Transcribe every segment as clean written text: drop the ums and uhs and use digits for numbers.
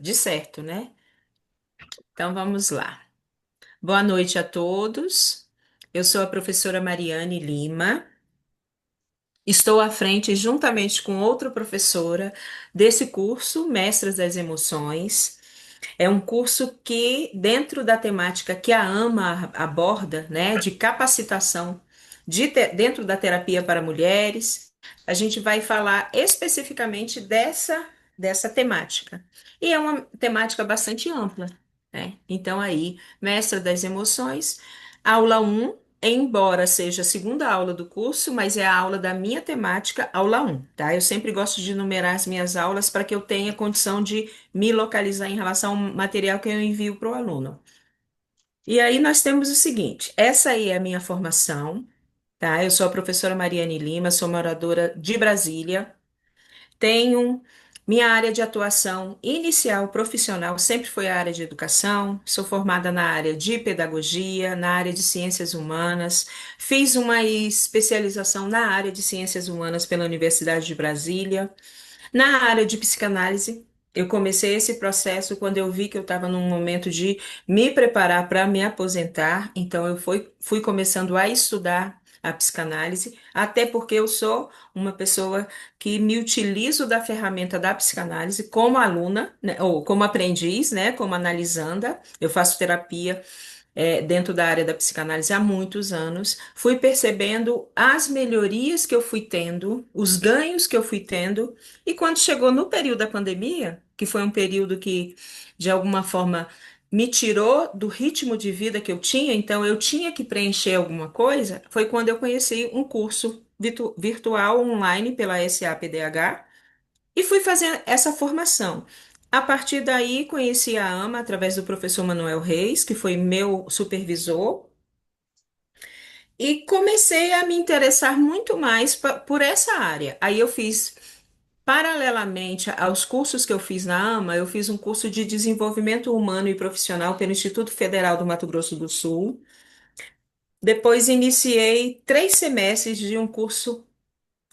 de certo, né? Então vamos lá. Boa noite a todos. Eu sou a professora Mariane Lima. Estou à frente, juntamente com outra professora, desse curso, Mestras das Emoções. É um curso que, dentro da temática que a AMA aborda, né, de capacitação dentro da terapia para mulheres, a gente vai falar especificamente dessa temática. E é uma temática bastante ampla, né? Então, aí, Mestra das Emoções, aula um, embora seja a segunda aula do curso, mas é a aula da minha temática, aula um, tá? Eu sempre gosto de numerar as minhas aulas para que eu tenha condição de me localizar em relação ao material que eu envio para o aluno. E aí nós temos o seguinte: essa aí é a minha formação, tá? Eu sou a professora Mariane Lima, sou moradora de Brasília, tenho minha área de atuação inicial profissional sempre foi a área de educação, sou formada na área de pedagogia, na área de ciências humanas, fiz uma especialização na área de ciências humanas pela Universidade de Brasília. Na área de psicanálise, eu comecei esse processo quando eu vi que eu estava num momento de me preparar para me aposentar, então eu fui começando a estudar a psicanálise, até porque eu sou uma pessoa que me utilizo da ferramenta da psicanálise como aluna, né, ou como aprendiz, né, como analisanda. Eu faço terapia dentro da área da psicanálise há muitos anos, fui percebendo as melhorias que eu fui tendo, os ganhos que eu fui tendo, e quando chegou no período da pandemia, que foi um período que, de alguma forma, me tirou do ritmo de vida que eu tinha, então eu tinha que preencher alguma coisa, foi quando eu conheci um curso virtual online pela SAPDH e fui fazer essa formação. A partir daí, conheci a AMA através do professor Manuel Reis, que foi meu supervisor, e comecei a me interessar muito mais por essa área. Aí eu fiz, paralelamente aos cursos que eu fiz na AMA, eu fiz um curso de desenvolvimento humano e profissional pelo Instituto Federal do Mato Grosso do Sul. Depois iniciei 3 semestres de um curso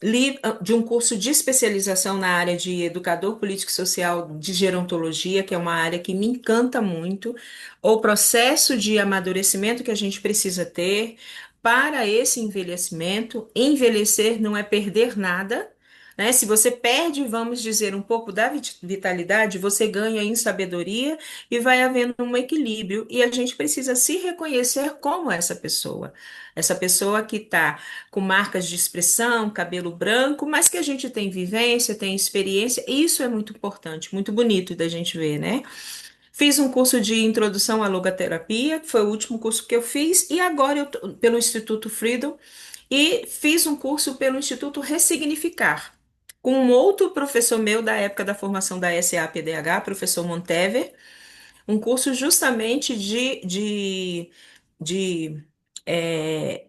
de especialização na área de educador político e social de gerontologia, que é uma área que me encanta muito, o processo de amadurecimento que a gente precisa ter para esse envelhecimento. Envelhecer não é perder nada, né? Se você perde, vamos dizer, um pouco da vitalidade, você ganha em sabedoria e vai havendo um equilíbrio, e a gente precisa se reconhecer como essa pessoa que está com marcas de expressão, cabelo branco, mas que a gente tem vivência, tem experiência, e isso é muito importante, muito bonito da gente ver, né? Fiz um curso de introdução à logoterapia, que foi o último curso que eu fiz, e agora pelo Instituto Freedom, e fiz um curso pelo Instituto Ressignificar, com um outro professor meu da época da formação da SAPDH, professor Montever, um curso justamente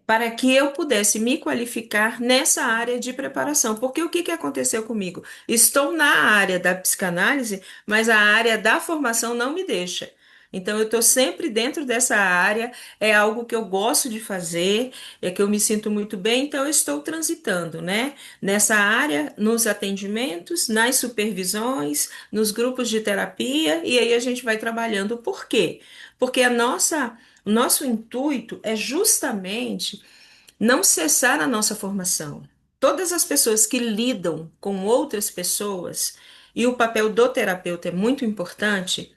para que eu pudesse me qualificar nessa área de preparação. Porque o que que aconteceu comigo? Estou na área da psicanálise, mas a área da formação não me deixa. Então, eu estou sempre dentro dessa área, é algo que eu gosto de fazer, é que eu me sinto muito bem, então eu estou transitando, né? Nessa área, nos atendimentos, nas supervisões, nos grupos de terapia, e aí a gente vai trabalhando. Por quê? Porque o nosso intuito é justamente não cessar a nossa formação. Todas as pessoas que lidam com outras pessoas, e o papel do terapeuta é muito importante,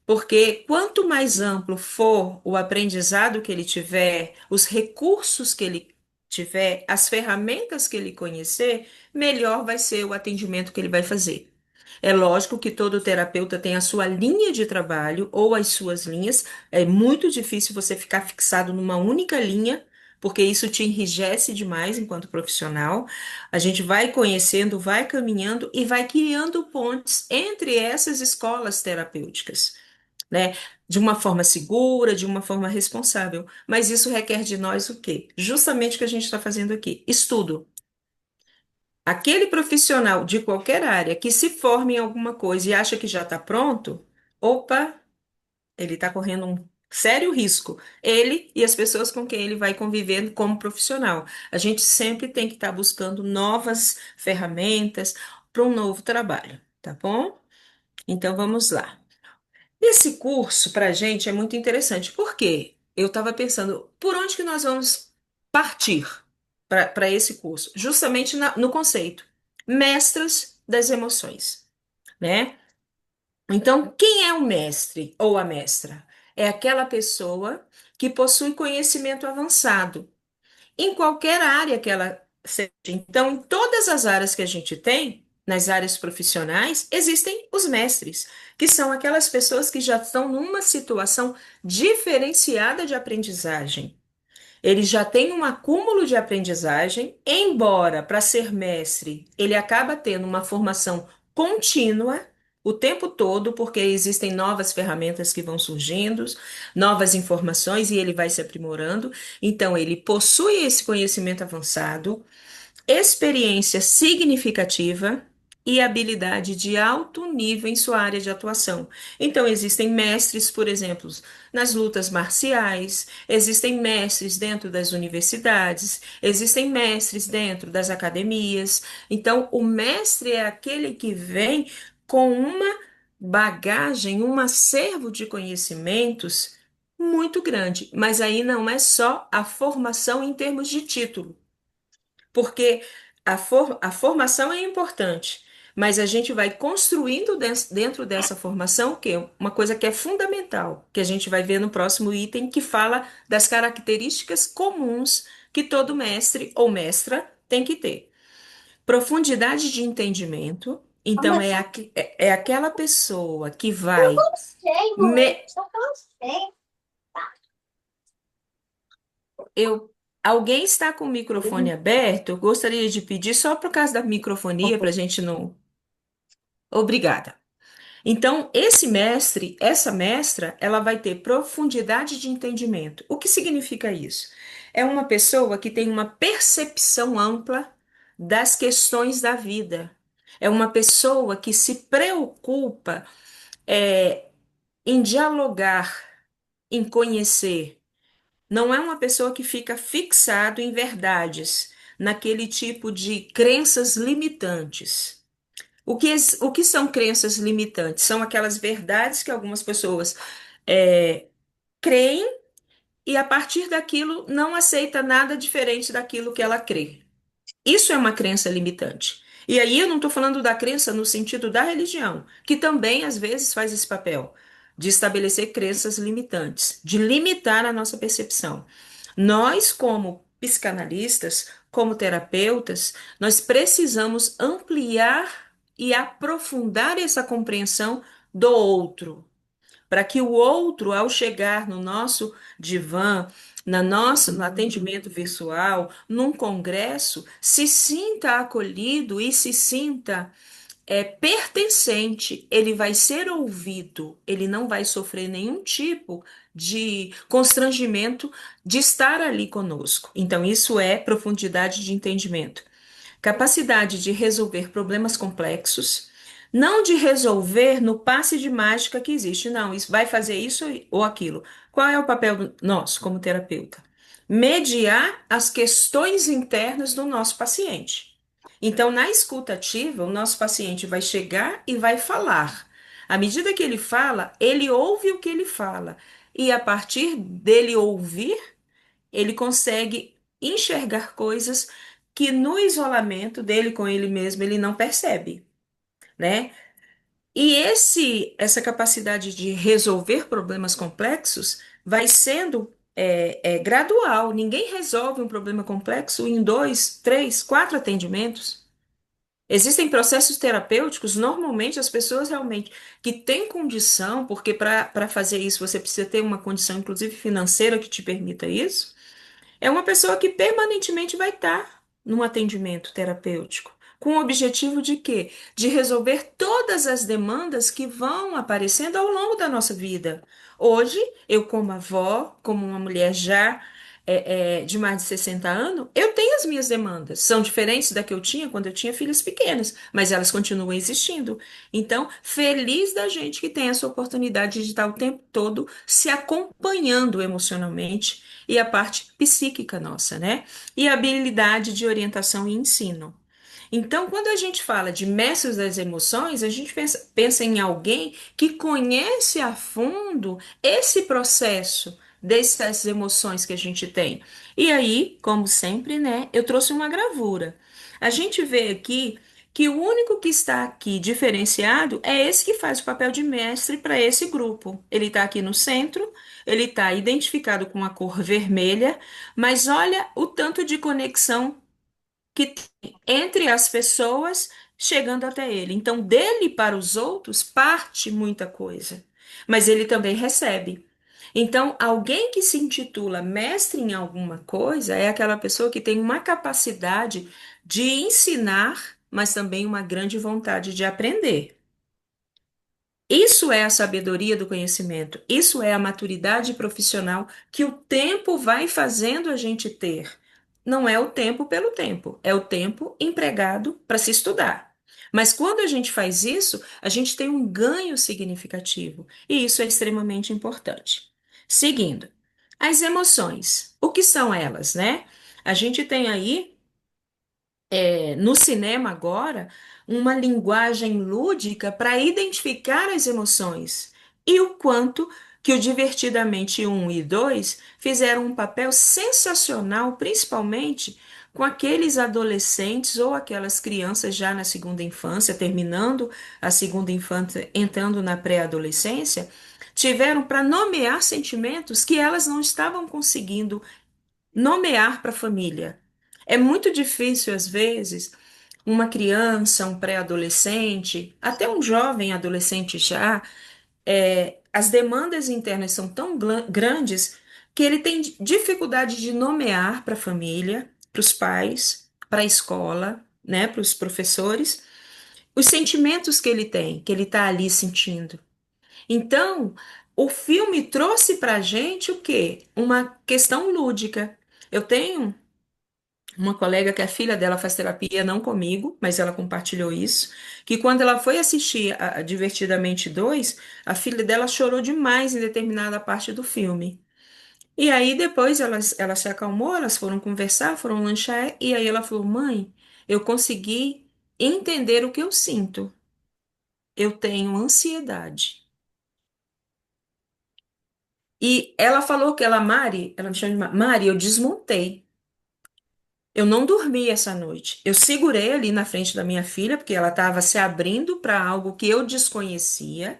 porque quanto mais amplo for o aprendizado que ele tiver, os recursos que ele tiver, as ferramentas que ele conhecer, melhor vai ser o atendimento que ele vai fazer. É lógico que todo terapeuta tem a sua linha de trabalho ou as suas linhas. É muito difícil você ficar fixado numa única linha, porque isso te enrijece demais enquanto profissional. A gente vai conhecendo, vai caminhando e vai criando pontes entre essas escolas terapêuticas, né? De uma forma segura, de uma forma responsável. Mas isso requer de nós o quê? Justamente o que a gente está fazendo aqui: estudo. Aquele profissional de qualquer área que se forma em alguma coisa e acha que já está pronto, opa, ele está correndo um sério risco. Ele e as pessoas com quem ele vai convivendo como profissional. A gente sempre tem que estar buscando novas ferramentas para um novo trabalho, tá bom? Então vamos lá. Esse curso para a gente é muito interessante. Por quê? Eu estava pensando, por onde que nós vamos partir para esse curso? Justamente no conceito, mestras das emoções, né? Então, quem é o mestre ou a mestra? É aquela pessoa que possui conhecimento avançado em qualquer área que ela seja. Então, em todas as áreas que a gente tem, nas áreas profissionais, existem os mestres, que são aquelas pessoas que já estão numa situação diferenciada de aprendizagem. Ele já tem um acúmulo de aprendizagem, embora para ser mestre ele acaba tendo uma formação contínua o tempo todo, porque existem novas ferramentas que vão surgindo, novas informações e ele vai se aprimorando. Então, ele possui esse conhecimento avançado, experiência significativa e habilidade de alto nível em sua área de atuação. Então, existem mestres, por exemplo, nas lutas marciais, existem mestres dentro das universidades, existem mestres dentro das academias. Então, o mestre é aquele que vem com uma bagagem, um acervo de conhecimentos muito grande, mas aí não é só a formação em termos de título. Porque a formação é importante, mas a gente vai construindo dentro dessa formação o quê? Uma coisa que é fundamental, que a gente vai ver no próximo item, que fala das características comuns que todo mestre ou mestra tem que ter. Profundidade de entendimento. Então, Mas é aquela pessoa que eu vai. não sei, mãe. me- Só que eu não sei. eu, alguém está com o microfone aberto? Eu gostaria de pedir só por causa da microfonia, para a gente não. Obrigada. Então, esse mestre, essa mestra, ela vai ter profundidade de entendimento. O que significa isso? É uma pessoa que tem uma percepção ampla das questões da vida. É uma pessoa que se preocupa, em dialogar, em conhecer. Não é uma pessoa que fica fixado em verdades, naquele tipo de crenças limitantes. O que são crenças limitantes? São aquelas verdades que algumas pessoas é, creem e, a partir daquilo, não aceita nada diferente daquilo que ela crê. Isso é uma crença limitante. E aí eu não estou falando da crença no sentido da religião, que também às vezes faz esse papel de estabelecer crenças limitantes, de limitar a nossa percepção. Nós, como psicanalistas, como terapeutas, nós precisamos ampliar e aprofundar essa compreensão do outro, para que o outro, ao chegar no nosso divã, no atendimento virtual, num congresso, se sinta acolhido e se sinta pertencente. Ele vai ser ouvido, ele não vai sofrer nenhum tipo de constrangimento de estar ali conosco. Então, isso é profundidade de entendimento. Capacidade de resolver problemas complexos, não de resolver no passe de mágica que existe, não, isso vai fazer isso ou aquilo. Qual é o papel nosso como terapeuta? Mediar as questões internas do nosso paciente. Então, na escuta ativa, o nosso paciente vai chegar e vai falar. À medida que ele fala, ele ouve o que ele fala. E a partir dele ouvir, ele consegue enxergar coisas que no isolamento dele com ele mesmo ele não percebe, né? E essa capacidade de resolver problemas complexos vai sendo gradual. Ninguém resolve um problema complexo em dois, três, quatro atendimentos. Existem processos terapêuticos, normalmente as pessoas realmente que têm condição, porque para fazer isso você precisa ter uma condição, inclusive financeira, que te permita isso. É uma pessoa que permanentemente vai estar num atendimento terapêutico, com o objetivo de quê? De resolver todas as demandas que vão aparecendo ao longo da nossa vida. Hoje, eu como avó, como uma mulher já de mais de 60 anos, eu tenho as minhas demandas. São diferentes da que eu tinha quando eu tinha filhas pequenas, mas elas continuam existindo. Então, feliz da gente que tem essa oportunidade de estar o tempo todo se acompanhando emocionalmente e a parte psíquica nossa, né? E a habilidade de orientação e ensino. Então, quando a gente fala de mestres das emoções, a gente pensa em alguém que conhece a fundo esse processo dessas emoções que a gente tem. E aí, como sempre, né, eu trouxe uma gravura. A gente vê aqui que o único que está aqui diferenciado é esse que faz o papel de mestre para esse grupo. Ele está aqui no centro, ele está identificado com a cor vermelha, mas olha o tanto de conexão que tem entre as pessoas chegando até ele. Então, dele para os outros parte muita coisa, mas ele também recebe. Então, alguém que se intitula mestre em alguma coisa é aquela pessoa que tem uma capacidade de ensinar, mas também uma grande vontade de aprender. Isso é a sabedoria do conhecimento, isso é a maturidade profissional que o tempo vai fazendo a gente ter. Não é o tempo pelo tempo, é o tempo empregado para se estudar. Mas quando a gente faz isso, a gente tem um ganho significativo, e isso é extremamente importante. Seguindo, as emoções. O que são elas, né? A gente tem aí no cinema agora uma linguagem lúdica para identificar as emoções e o quanto que o Divertidamente um e 2 fizeram um papel sensacional, principalmente com aqueles adolescentes ou aquelas crianças já na segunda infância, terminando a segunda infância, entrando na pré-adolescência, tiveram para nomear sentimentos que elas não estavam conseguindo nomear para a família. É muito difícil, às vezes, uma criança, um pré-adolescente, até um jovem adolescente já, as demandas internas são tão grandes que ele tem dificuldade de nomear para a família, para os pais, para a escola, né, para os professores, os sentimentos que ele tem, que ele está ali sentindo. Então, o filme trouxe para a gente o quê? Uma questão lúdica. Eu tenho uma colega que a filha dela faz terapia, não comigo, mas ela compartilhou isso, que quando ela foi assistir a Divertidamente 2, a filha dela chorou demais em determinada parte do filme. E aí depois ela se acalmou, elas foram conversar, foram lanchar, e aí ela falou: Mãe, eu consegui entender o que eu sinto. Eu tenho ansiedade. E ela falou que ela me chama de Mari, eu desmontei. Eu não dormi essa noite. Eu segurei ali na frente da minha filha, porque ela estava se abrindo para algo que eu desconhecia,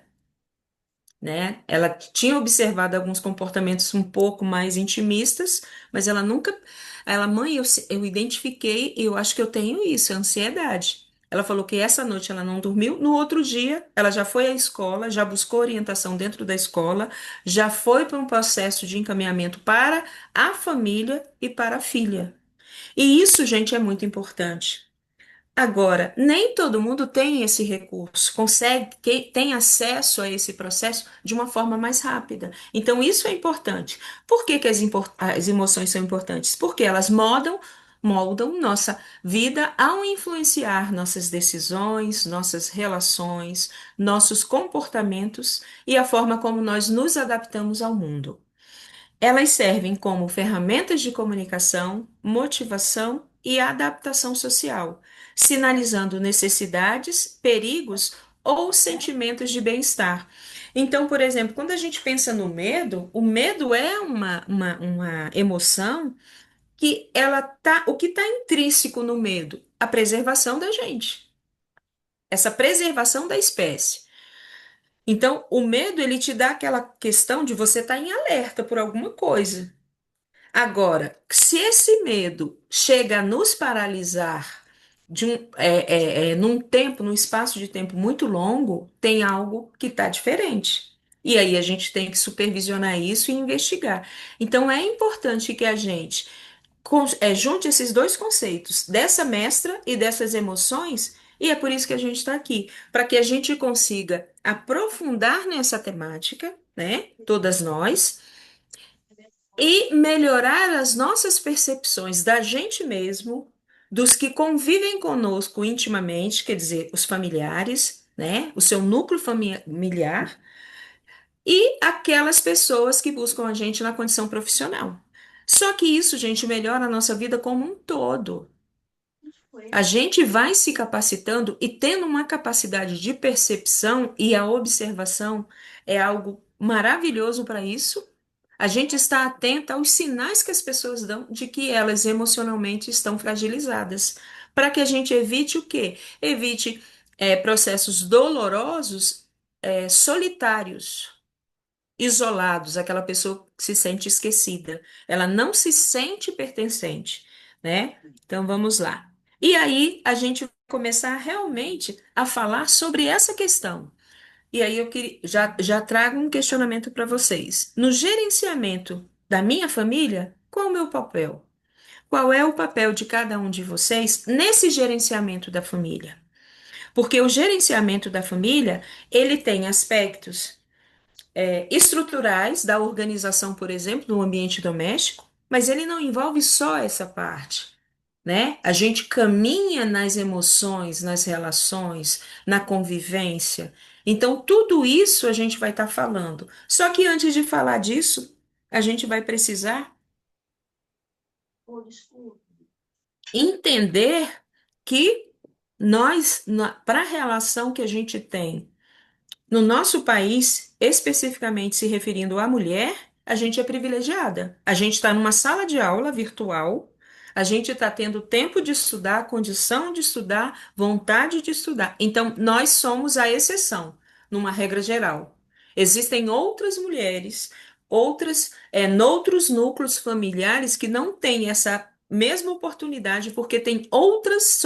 né? Ela tinha observado alguns comportamentos um pouco mais intimistas, mas ela nunca. Ela, mãe, eu identifiquei e eu acho que eu tenho isso, ansiedade. Ela falou que essa noite ela não dormiu. No outro dia, ela já foi à escola, já buscou orientação dentro da escola, já foi para um processo de encaminhamento para a família e para a filha. E isso, gente, é muito importante. Agora, nem todo mundo tem esse recurso, consegue, tem acesso a esse processo de uma forma mais rápida. Então, isso é importante. Por que que as emoções são importantes? Porque elas moldam nossa vida ao influenciar nossas decisões, nossas relações, nossos comportamentos e a forma como nós nos adaptamos ao mundo. Elas servem como ferramentas de comunicação, motivação e adaptação social, sinalizando necessidades, perigos ou sentimentos de bem-estar. Então, por exemplo, quando a gente pensa no medo, o medo é uma emoção que ela tá, o que está intrínseco no medo? A preservação da gente, essa preservação da espécie. Então, o medo, ele te dá aquela questão de você estar em alerta por alguma coisa. Agora, se esse medo chega a nos paralisar num tempo, num espaço de tempo muito longo, tem algo que está diferente. E aí a gente tem que supervisionar isso e investigar. Então é importante que a gente junte esses dois conceitos, dessa mestra e dessas emoções, e é por isso que a gente está aqui, para que a gente consiga aprofundar nessa temática, né? Todas nós e melhorar as nossas percepções da gente mesmo, dos que convivem conosco intimamente, quer dizer, os familiares, né? O seu núcleo familiar e aquelas pessoas que buscam a gente na condição profissional. Só que isso, gente, melhora a nossa vida como um todo. A gente vai se capacitando e tendo uma capacidade de percepção e a observação é algo maravilhoso para isso. A gente está atenta aos sinais que as pessoas dão de que elas emocionalmente estão fragilizadas, para que a gente evite o quê? Evite processos dolorosos, solitários, isolados, aquela pessoa que se sente esquecida. Ela não se sente pertencente, né? Então vamos lá. E aí a gente vai começar realmente a falar sobre essa questão. E aí eu queria, já trago um questionamento para vocês. No gerenciamento da minha família, qual é o meu papel? Qual é o papel de cada um de vocês nesse gerenciamento da família? Porque o gerenciamento da família, ele tem aspectos estruturais da organização, por exemplo, do ambiente doméstico, mas ele não envolve só essa parte, né? A gente caminha nas emoções, nas relações, na convivência. Então, tudo isso a gente vai estar falando. Só que antes de falar disso, a gente vai precisar entender que nós, para a relação que a gente tem no nosso país, especificamente se referindo à mulher, a gente é privilegiada. A gente está numa sala de aula virtual, a gente está tendo tempo de estudar, condição de estudar, vontade de estudar. Então, nós somos a exceção, numa regra geral. Existem outras mulheres, noutros núcleos familiares que não têm essa mesma oportunidade porque tem outras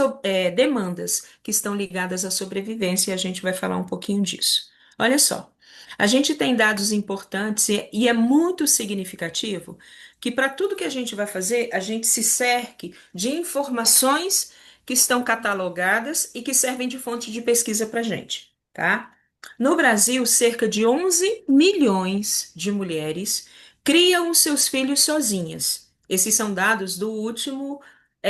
demandas que estão ligadas à sobrevivência e a gente vai falar um pouquinho disso. Olha só, a gente tem dados importantes e é muito significativo que para tudo que a gente vai fazer, a gente se cerque de informações que estão catalogadas e que servem de fonte de pesquisa para a gente, tá? No Brasil, cerca de 11 milhões de mulheres criam os seus filhos sozinhas. Esses são dados do último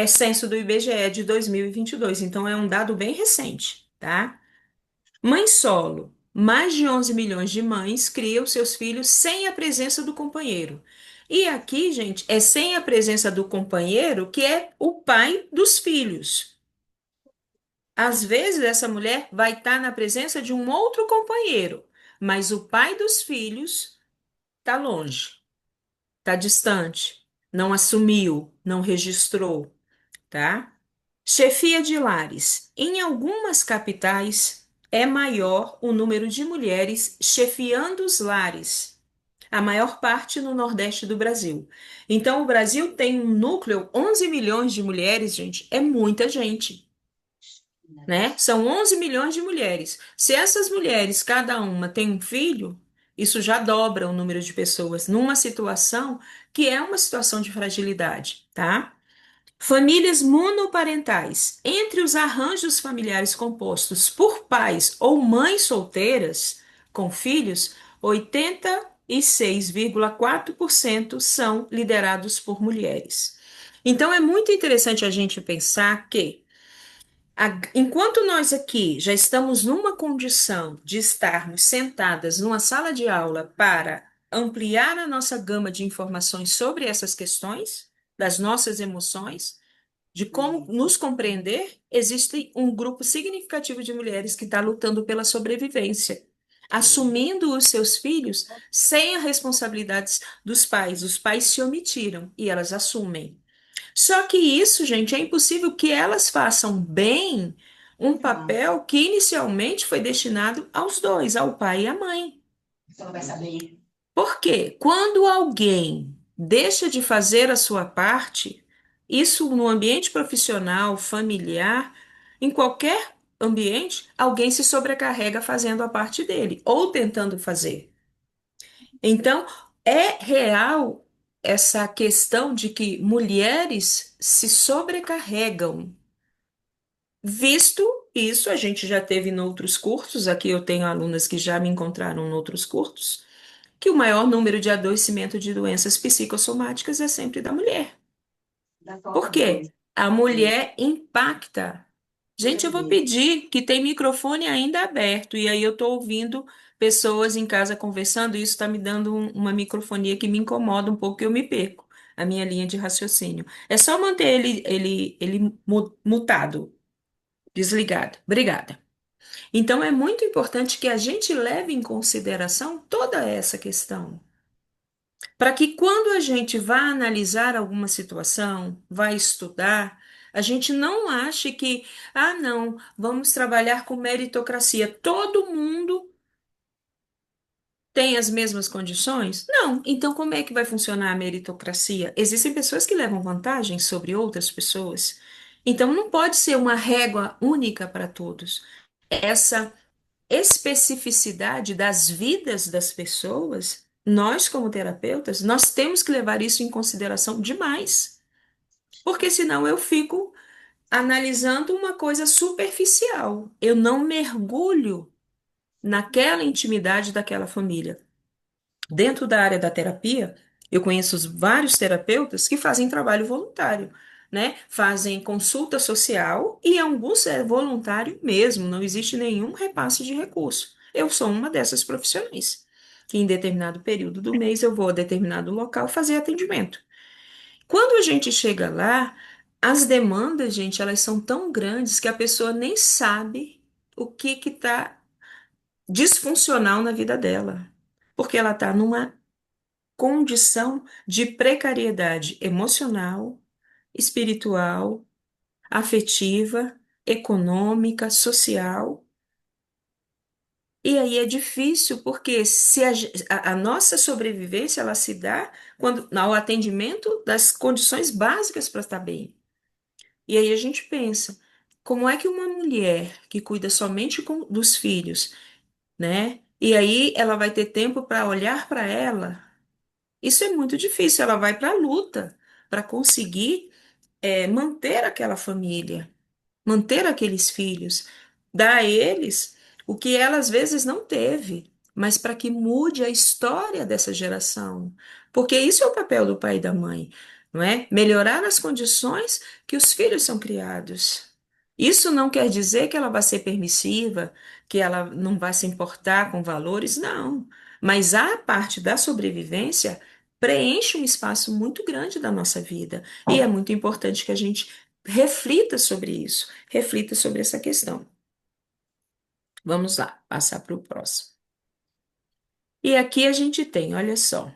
censo do IBGE de 2022, então é um dado bem recente, tá? Mãe solo. Mais de 11 milhões de mães criam seus filhos sem a presença do companheiro. E aqui, gente, é sem a presença do companheiro, que é o pai dos filhos. Às vezes, essa mulher vai estar na presença de um outro companheiro, mas o pai dos filhos está longe, está distante, não assumiu, não registrou, tá? Chefia de lares. Em algumas capitais é maior o número de mulheres chefiando os lares, a maior parte no Nordeste do Brasil. Então, o Brasil tem um núcleo, 11 milhões de mulheres, gente, é muita gente, né? São 11 milhões de mulheres. Se essas mulheres, cada uma tem um filho, isso já dobra o número de pessoas numa situação que é uma situação de fragilidade, tá? Famílias monoparentais. Entre os arranjos familiares compostos por pais ou mães solteiras com filhos, 86,4% são liderados por mulheres. Então é muito interessante a gente pensar que, enquanto nós aqui já estamos numa condição de estarmos sentadas numa sala de aula para ampliar a nossa gama de informações sobre essas questões, das nossas emoções, de como nos compreender, existe um grupo significativo de mulheres que está lutando pela sobrevivência, assumindo os seus filhos sem as responsabilidades dos pais. Os pais se omitiram e elas assumem. Só que isso, gente, é impossível que elas façam bem um papel que inicialmente foi destinado aos dois, ao pai e à mãe. Você não vai saber. Porque quando alguém deixa de fazer a sua parte, isso no ambiente profissional, familiar, em qualquer ambiente, alguém se sobrecarrega fazendo a parte dele ou tentando fazer. Então, é real essa questão de que mulheres se sobrecarregam. Visto isso, a gente já teve em outros cursos, aqui eu tenho alunas que já me encontraram em outros cursos que o maior número de adoecimento de doenças psicossomáticas é sempre da mulher. Por quê? A mulher impacta. Gente, eu vou pedir que tem microfone ainda aberto, e aí eu estou ouvindo pessoas em casa conversando, e isso está me dando uma microfonia que me incomoda um pouco, que eu me perco. a minha linha de raciocínio. É só manter ele mutado, desligado. Obrigada. Então, é muito importante que a gente leve em consideração toda essa questão, para que quando a gente vá analisar alguma situação, vai estudar, a gente não ache que, ah, não, vamos trabalhar com meritocracia. Todo mundo tem as mesmas condições? Não. Então, como é que vai funcionar a meritocracia? Existem pessoas que levam vantagem sobre outras pessoas. Então, não pode ser uma régua única para todos. Essa especificidade das vidas das pessoas, nós, como terapeutas, nós temos que levar isso em consideração demais. Porque senão eu fico analisando uma coisa superficial. Eu não mergulho naquela intimidade daquela família. Dentro da área da terapia, eu conheço vários terapeutas que fazem trabalho voluntário, né? Fazem consulta social e alguns é voluntário mesmo, não existe nenhum repasse de recurso. Eu sou uma dessas profissionais, que em determinado período do mês eu vou a determinado local fazer atendimento. Quando a gente chega lá, as demandas, gente, elas são tão grandes que a pessoa nem sabe o que está disfuncional na vida dela, porque ela está numa condição de precariedade emocional, espiritual, afetiva, econômica, social. E aí é difícil, porque se a nossa sobrevivência ela se dá quando ao atendimento das condições básicas para estar bem. E aí a gente pensa, como é que uma mulher que cuida somente dos filhos, né? E aí ela vai ter tempo para olhar para ela. Isso é muito difícil. Ela vai para a luta para conseguir manter aquela família, manter aqueles filhos, dar a eles o que ela às vezes não teve, mas para que mude a história dessa geração. Porque isso é o papel do pai e da mãe, não é? Melhorar as condições que os filhos são criados. Isso não quer dizer que ela vai ser permissiva, que ela não vai se importar com valores, não. Mas a parte da sobrevivência preenche um espaço muito grande da nossa vida. E é muito importante que a gente reflita sobre isso, reflita sobre essa questão. Vamos lá, passar para o próximo. E aqui a gente tem, olha só,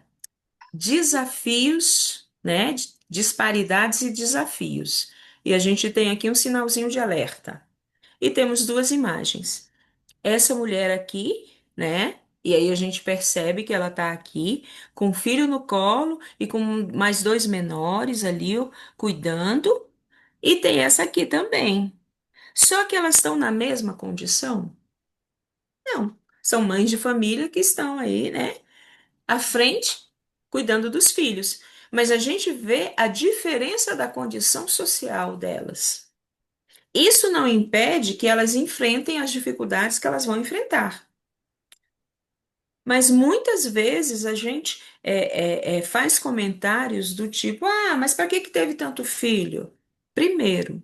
desafios, né? Disparidades e desafios. E a gente tem aqui um sinalzinho de alerta. E temos duas imagens. Essa mulher aqui, né? E aí a gente percebe que ela está aqui com o filho no colo e com mais dois menores ali, ó, cuidando. E tem essa aqui também. Só que elas estão na mesma condição? Não. São mães de família que estão aí, né, à frente, cuidando dos filhos. Mas a gente vê a diferença da condição social delas. Isso não impede que elas enfrentem as dificuldades que elas vão enfrentar. Mas muitas vezes a gente faz comentários do tipo: ah, mas para que que teve tanto filho? Primeiro,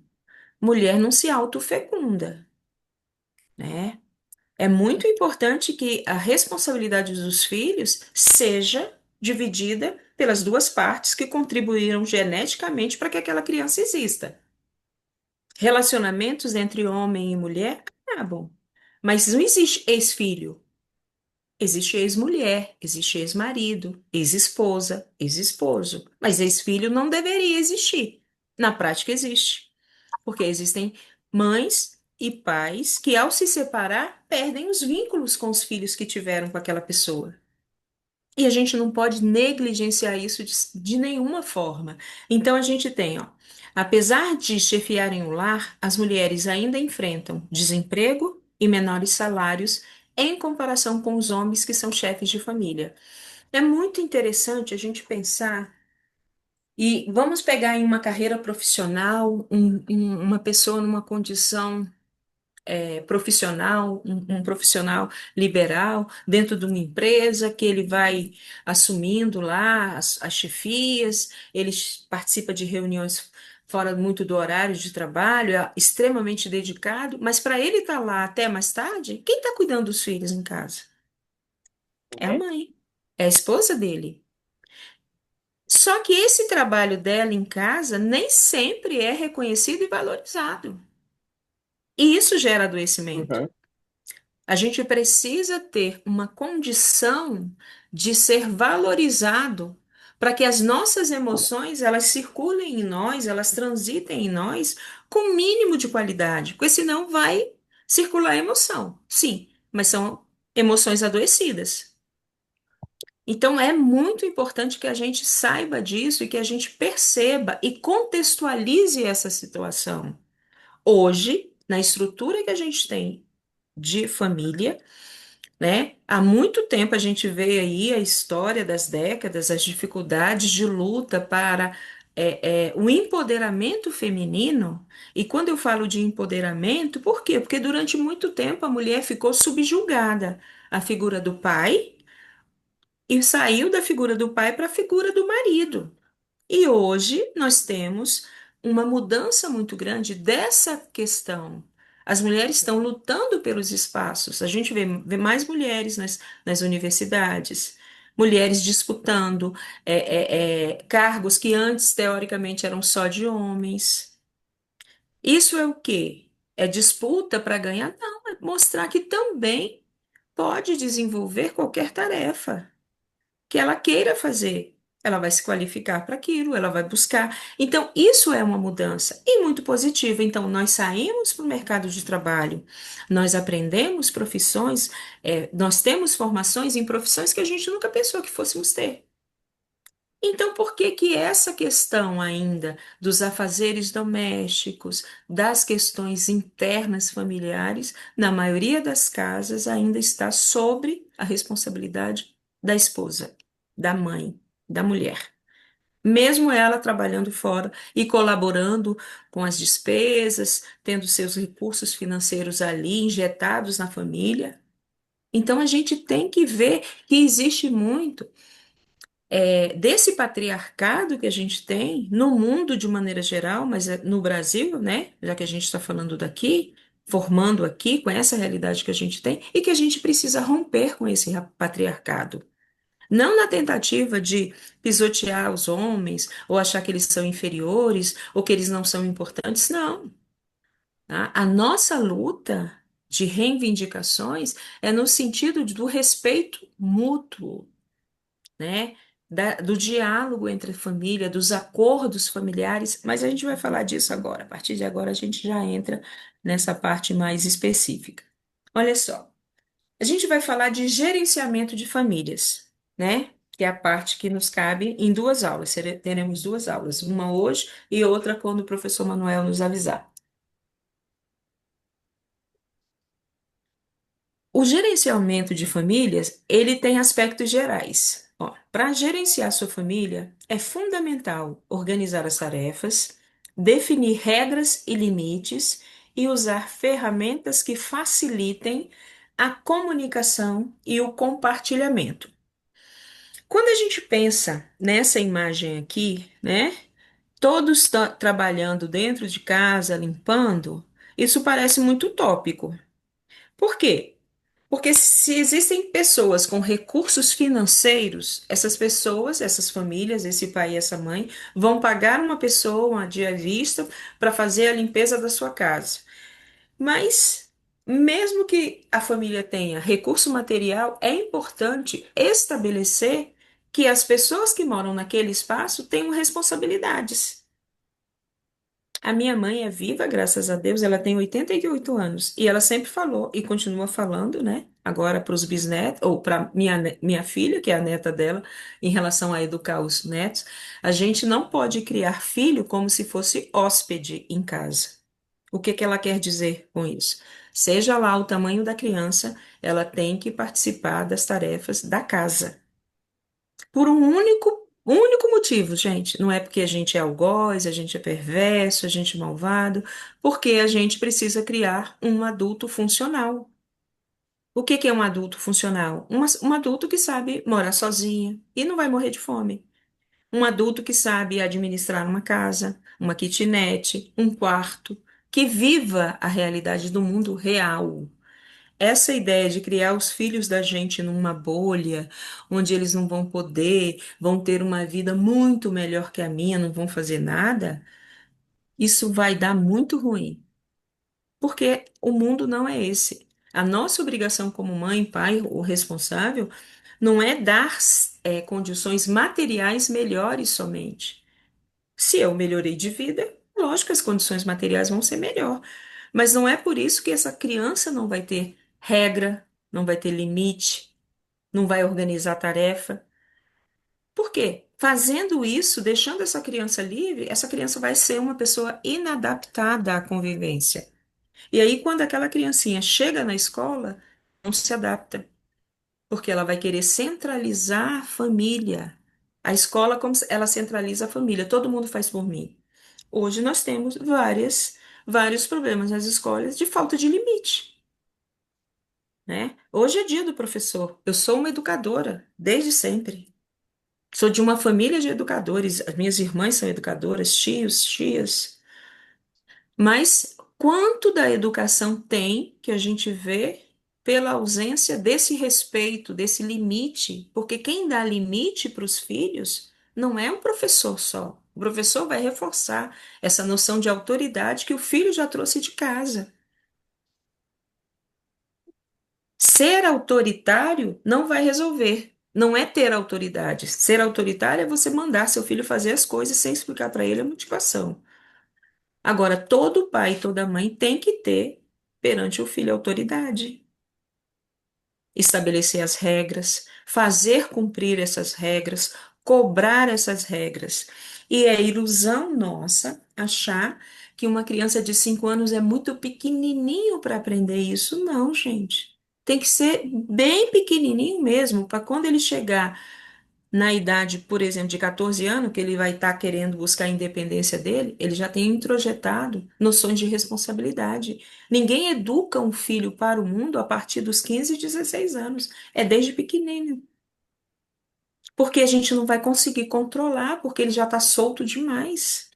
mulher não se autofecunda, né? É muito importante que a responsabilidade dos filhos seja dividida pelas duas partes que contribuíram geneticamente para que aquela criança exista. Relacionamentos entre homem e mulher acabam, mas não existe ex-filho. Existe ex-mulher, existe ex-marido, ex-esposa, ex-esposo. Mas ex-filho não deveria existir. Na prática, existe. Porque existem mães e pais que, ao se separar, perdem os vínculos com os filhos que tiveram com aquela pessoa. E a gente não pode negligenciar isso de nenhuma forma. Então, a gente tem, ó, apesar de chefiarem o lar, as mulheres ainda enfrentam desemprego e menores salários em comparação com os homens que são chefes de família. É muito interessante a gente pensar. E vamos pegar em uma carreira profissional, uma pessoa numa condição profissional, um profissional liberal, dentro de uma empresa que ele vai assumindo lá as chefias, ele participa de reuniões fora muito do horário de trabalho, é extremamente dedicado, mas para ele estar lá até mais tarde, quem está cuidando dos filhos em casa? É a Né? mãe, é a esposa dele. Só que esse trabalho dela em casa nem sempre é reconhecido e valorizado. E isso gera adoecimento. Uhum. A gente precisa ter uma condição de ser valorizado para que as nossas emoções elas circulem em nós, elas transitem em nós com o mínimo de qualidade, porque senão vai circular emoção. Sim, mas são emoções adoecidas. Então é muito importante que a gente saiba disso e que a gente perceba e contextualize essa situação. Hoje, na estrutura que a gente tem de família, né? Há muito tempo a gente vê aí a história das décadas, as dificuldades de luta para o empoderamento feminino. E quando eu falo de empoderamento, por quê? Porque durante muito tempo a mulher ficou subjugada à figura do pai e saiu da figura do pai para a figura do marido. E hoje nós temos uma mudança muito grande dessa questão. As mulheres estão lutando pelos espaços. A gente vê mais mulheres nas universidades, mulheres disputando cargos que antes, teoricamente, eram só de homens. Isso é o quê? É disputa para ganhar? Não, é mostrar que também pode desenvolver qualquer tarefa que ela queira fazer. Ela vai se qualificar para aquilo, ela vai buscar. Então, isso é uma mudança e muito positiva. Então, nós saímos para o mercado de trabalho, nós aprendemos profissões, nós temos formações em profissões que a gente nunca pensou que fôssemos ter. Então, por que que essa questão ainda dos afazeres domésticos, das questões internas familiares, na maioria das casas, ainda está sobre a responsabilidade da esposa, da mãe, da mulher? Mesmo ela trabalhando fora e colaborando com as despesas, tendo seus recursos financeiros ali injetados na família. Então, a gente tem que ver que existe muito desse patriarcado que a gente tem no mundo de maneira geral, mas no Brasil, né? Já que a gente está falando daqui, formando aqui com essa realidade que a gente tem, e que a gente precisa romper com esse patriarcado. Não na tentativa de pisotear os homens, ou achar que eles são inferiores, ou que eles não são importantes, não. Tá? A nossa luta de reivindicações é no sentido do respeito mútuo, né? Do diálogo entre a família, dos acordos familiares, mas a gente vai falar disso agora. A partir de agora, a gente já entra nessa parte mais específica. Olha só, a gente vai falar de gerenciamento de famílias, né? Que é a parte que nos cabe em duas aulas. Teremos duas aulas, uma hoje e outra quando o professor Manuel nos avisar. O gerenciamento de famílias, ele tem aspectos gerais. Para gerenciar sua família, é fundamental organizar as tarefas, definir regras e limites e usar ferramentas que facilitem a comunicação e o compartilhamento. Quando a gente pensa nessa imagem aqui, né, todos trabalhando dentro de casa, limpando, isso parece muito utópico. Por quê? Porque se existem pessoas com recursos financeiros, essas pessoas, essas famílias, esse pai e essa mãe, vão pagar uma pessoa, uma diarista, para fazer a limpeza da sua casa. Mas, mesmo que a família tenha recurso material, é importante estabelecer que as pessoas que moram naquele espaço tenham responsabilidades. A minha mãe é viva, graças a Deus, ela tem 88 anos e ela sempre falou e continua falando, né? Agora para os bisnetos, ou para minha filha, que é a neta dela, em relação a educar os netos, a gente não pode criar filho como se fosse hóspede em casa. O que que ela quer dizer com isso? Seja lá o tamanho da criança, ela tem que participar das tarefas da casa. Por um único motivo, gente. Não é porque a gente é algoz, a gente é perverso, a gente é malvado, porque a gente precisa criar um adulto funcional. O que que é um adulto funcional? Um adulto que sabe morar sozinho e não vai morrer de fome. Um adulto que sabe administrar uma casa, uma kitnet, um quarto, que viva a realidade do mundo real. essa ideia de criar os filhos da gente numa bolha, onde eles não vão poder, vão ter uma vida muito melhor que a minha, não vão fazer nada, isso vai dar muito ruim, porque o mundo não é esse. A nossa obrigação como mãe, pai, o responsável, não é dar, condições materiais melhores somente. Se eu melhorei de vida, lógico que as condições materiais vão ser melhor. Mas não é por isso que essa criança não vai ter regra, não vai ter limite, não vai organizar tarefa. Por quê? Fazendo isso, deixando essa criança livre, essa criança vai ser uma pessoa inadaptada à convivência. E aí, quando aquela criancinha chega na escola, não se adapta, porque ela vai querer centralizar a família. A escola, como ela centraliza a família, todo mundo faz por mim. Hoje nós temos vários problemas nas escolas de falta de limite, né? Hoje é dia do professor. Eu sou uma educadora, desde sempre. Sou de uma família de educadores. As minhas irmãs são educadoras, tios, tias. Mas quanto da educação tem que a gente vê pela ausência desse respeito, desse limite? Porque quem dá limite para os filhos não é um professor só. O professor vai reforçar essa noção de autoridade que o filho já trouxe de casa. Ser autoritário não vai resolver. Não é ter autoridade. Ser autoritário é você mandar seu filho fazer as coisas sem explicar para ele a motivação. Agora, todo pai e toda mãe tem que ter perante o filho autoridade, estabelecer as regras, fazer cumprir essas regras, cobrar essas regras. E é ilusão nossa achar que uma criança de 5 anos é muito pequenininho para aprender isso. Não, gente. Tem que ser bem pequenininho mesmo, para quando ele chegar na idade, por exemplo, de 14 anos, que ele vai estar querendo buscar a independência dele, ele já tem introjetado noções de responsabilidade. Ninguém educa um filho para o mundo a partir dos 15 e 16 anos. É desde pequenino. Porque a gente não vai conseguir controlar, porque ele já está solto demais.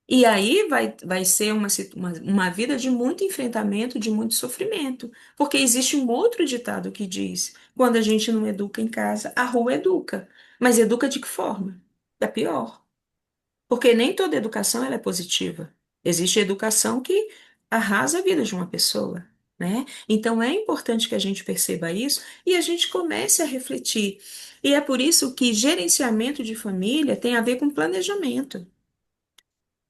E aí vai ser uma vida de muito enfrentamento, de muito sofrimento. Porque existe um outro ditado que diz: quando a gente não educa em casa, a rua educa. Mas educa de que forma? Da pior. Porque nem toda educação ela é positiva. Existe educação que arrasa a vida de uma pessoa, né? Então é importante que a gente perceba isso e a gente comece a refletir. E é por isso que gerenciamento de família tem a ver com planejamento.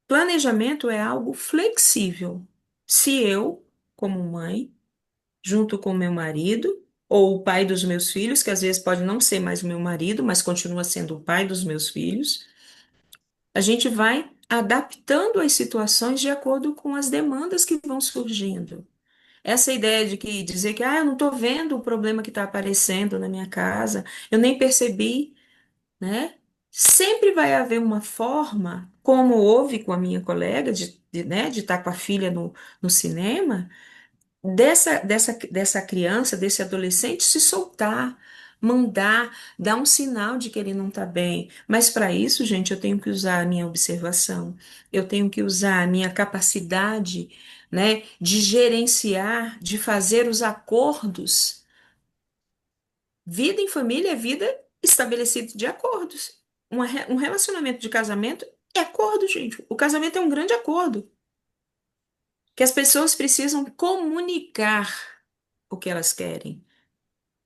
Planejamento é algo flexível. Se eu, como mãe, junto com meu marido, ou o pai dos meus filhos, que às vezes pode não ser mais o meu marido, mas continua sendo o pai dos meus filhos, a gente vai adaptando as situações de acordo com as demandas que vão surgindo. Essa ideia de que dizer que eu não estou vendo o problema que está aparecendo na minha casa, eu nem percebi, né? Sempre vai haver uma forma, como houve com a minha colega, né, de estar com a filha no cinema, dessa criança, desse adolescente se soltar, mandar, dar um sinal de que ele não está bem. Mas para isso, gente, eu tenho que usar a minha observação, eu tenho que usar a minha capacidade, né, de gerenciar, de fazer os acordos. Vida em família é vida estabelecida de acordos. Um relacionamento de casamento é acordo, gente. O casamento é um grande acordo, que as pessoas precisam comunicar o que elas querem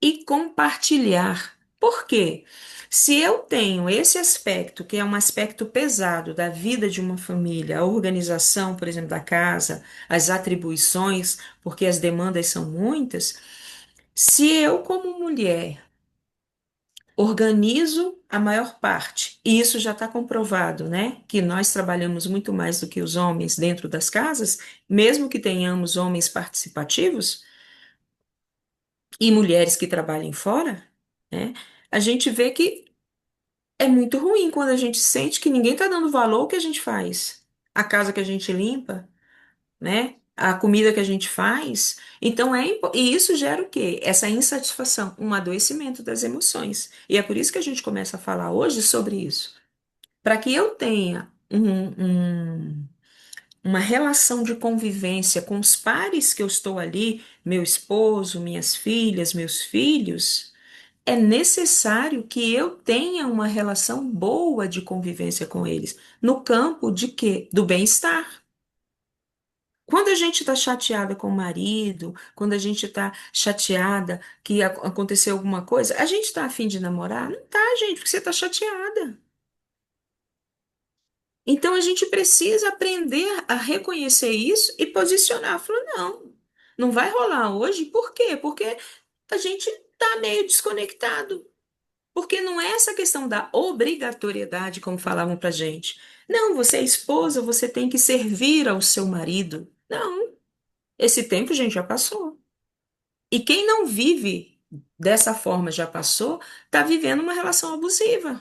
e compartilhar. Por quê? Se eu tenho esse aspecto, que é um aspecto pesado da vida de uma família, a organização, por exemplo, da casa, as atribuições, porque as demandas são muitas, se eu, como mulher, organizo a maior parte, e isso já está comprovado, né? Que nós trabalhamos muito mais do que os homens dentro das casas, mesmo que tenhamos homens participativos, e mulheres que trabalhem fora, né? A gente vê que é muito ruim quando a gente sente que ninguém está dando valor ao que a gente faz. A casa que a gente limpa, né? A comida que a gente faz. Então e isso gera o quê? Essa insatisfação, um adoecimento das emoções. E é por isso que a gente começa a falar hoje sobre isso. Para que eu tenha uma relação de convivência com os pares que eu estou ali, meu esposo, minhas filhas, meus filhos, é necessário que eu tenha uma relação boa de convivência com eles, no campo de quê? Do bem-estar. Quando a gente está chateada com o marido, quando a gente está chateada que aconteceu alguma coisa, a gente está afim de namorar? Não tá, gente, porque você está chateada. Então a gente precisa aprender a reconhecer isso e posicionar. Falar, não, não vai rolar hoje. Por quê? Porque a gente está meio desconectado. Porque não é essa questão da obrigatoriedade, como falavam pra gente. Não, você é esposa, você tem que servir ao seu marido. Não, esse tempo, gente, já passou. E quem não vive dessa forma já passou, está vivendo uma relação abusiva,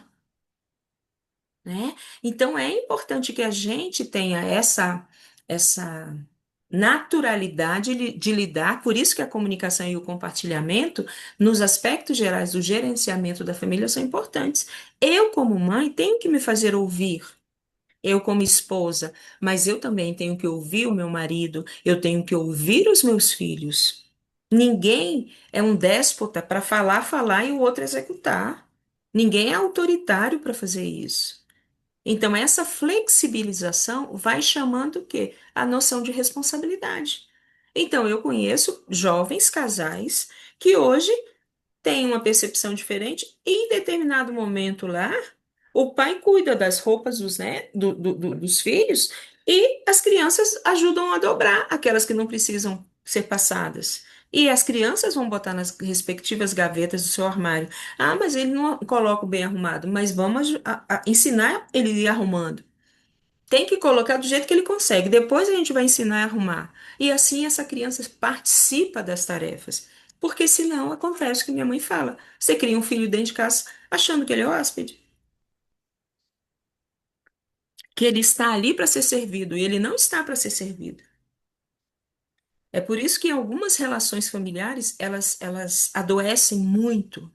né? Então é importante que a gente tenha essa naturalidade de lidar, por isso que a comunicação e o compartilhamento, nos aspectos gerais do gerenciamento da família, são importantes. Eu, como mãe, tenho que me fazer ouvir. Eu, como esposa, mas eu também tenho que ouvir o meu marido, eu tenho que ouvir os meus filhos. Ninguém é um déspota para falar, falar e o outro executar. Ninguém é autoritário para fazer isso. Então, essa flexibilização vai chamando o quê? A noção de responsabilidade. Então, eu conheço jovens casais que hoje tem uma percepção diferente e em determinado momento lá, o pai cuida das roupas dos, né, dos filhos e as crianças ajudam a dobrar aquelas que não precisam ser passadas. E as crianças vão botar nas respectivas gavetas do seu armário. Ah, mas ele não coloca bem arrumado. Mas vamos ensinar ele a ir arrumando. Tem que colocar do jeito que ele consegue. Depois a gente vai ensinar a arrumar. E assim essa criança participa das tarefas. Porque senão acontece o que minha mãe fala. Você cria um filho dentro de casa achando que ele é hóspede, que ele está ali para ser servido e ele não está para ser servido. É por isso que algumas relações familiares elas adoecem muito,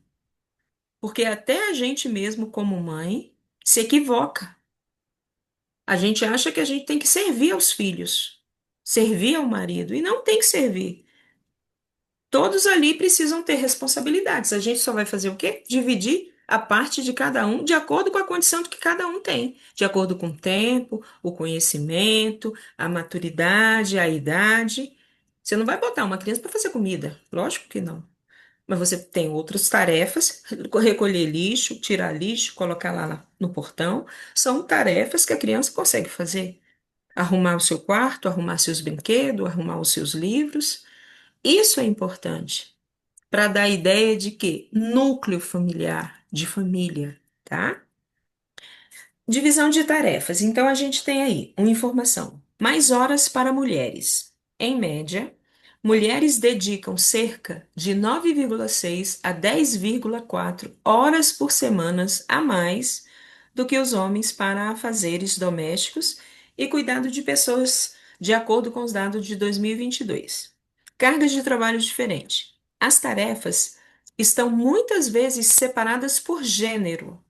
porque até a gente mesmo como mãe se equivoca. A gente acha que a gente tem que servir aos filhos, servir ao marido, e não tem que servir. Todos ali precisam ter responsabilidades. A gente só vai fazer o quê? Dividir a parte de cada um de acordo com a condição que cada um tem, de acordo com o tempo, o conhecimento, a maturidade, a idade. Você não vai botar uma criança para fazer comida, lógico que não. Mas você tem outras tarefas, recolher lixo, tirar lixo, colocar lá no portão, são tarefas que a criança consegue fazer. Arrumar o seu quarto, arrumar seus brinquedos, arrumar os seus livros. Isso é importante para dar a ideia de que núcleo familiar, de família, tá? Divisão de tarefas. Então, a gente tem aí uma informação: mais horas para mulheres. Em média, mulheres dedicam cerca de 9,6 a 10,4 horas por semana a mais do que os homens para afazeres domésticos e cuidado de pessoas, de acordo com os dados de 2022. Cargas de trabalho diferentes. As tarefas estão muitas vezes separadas por gênero.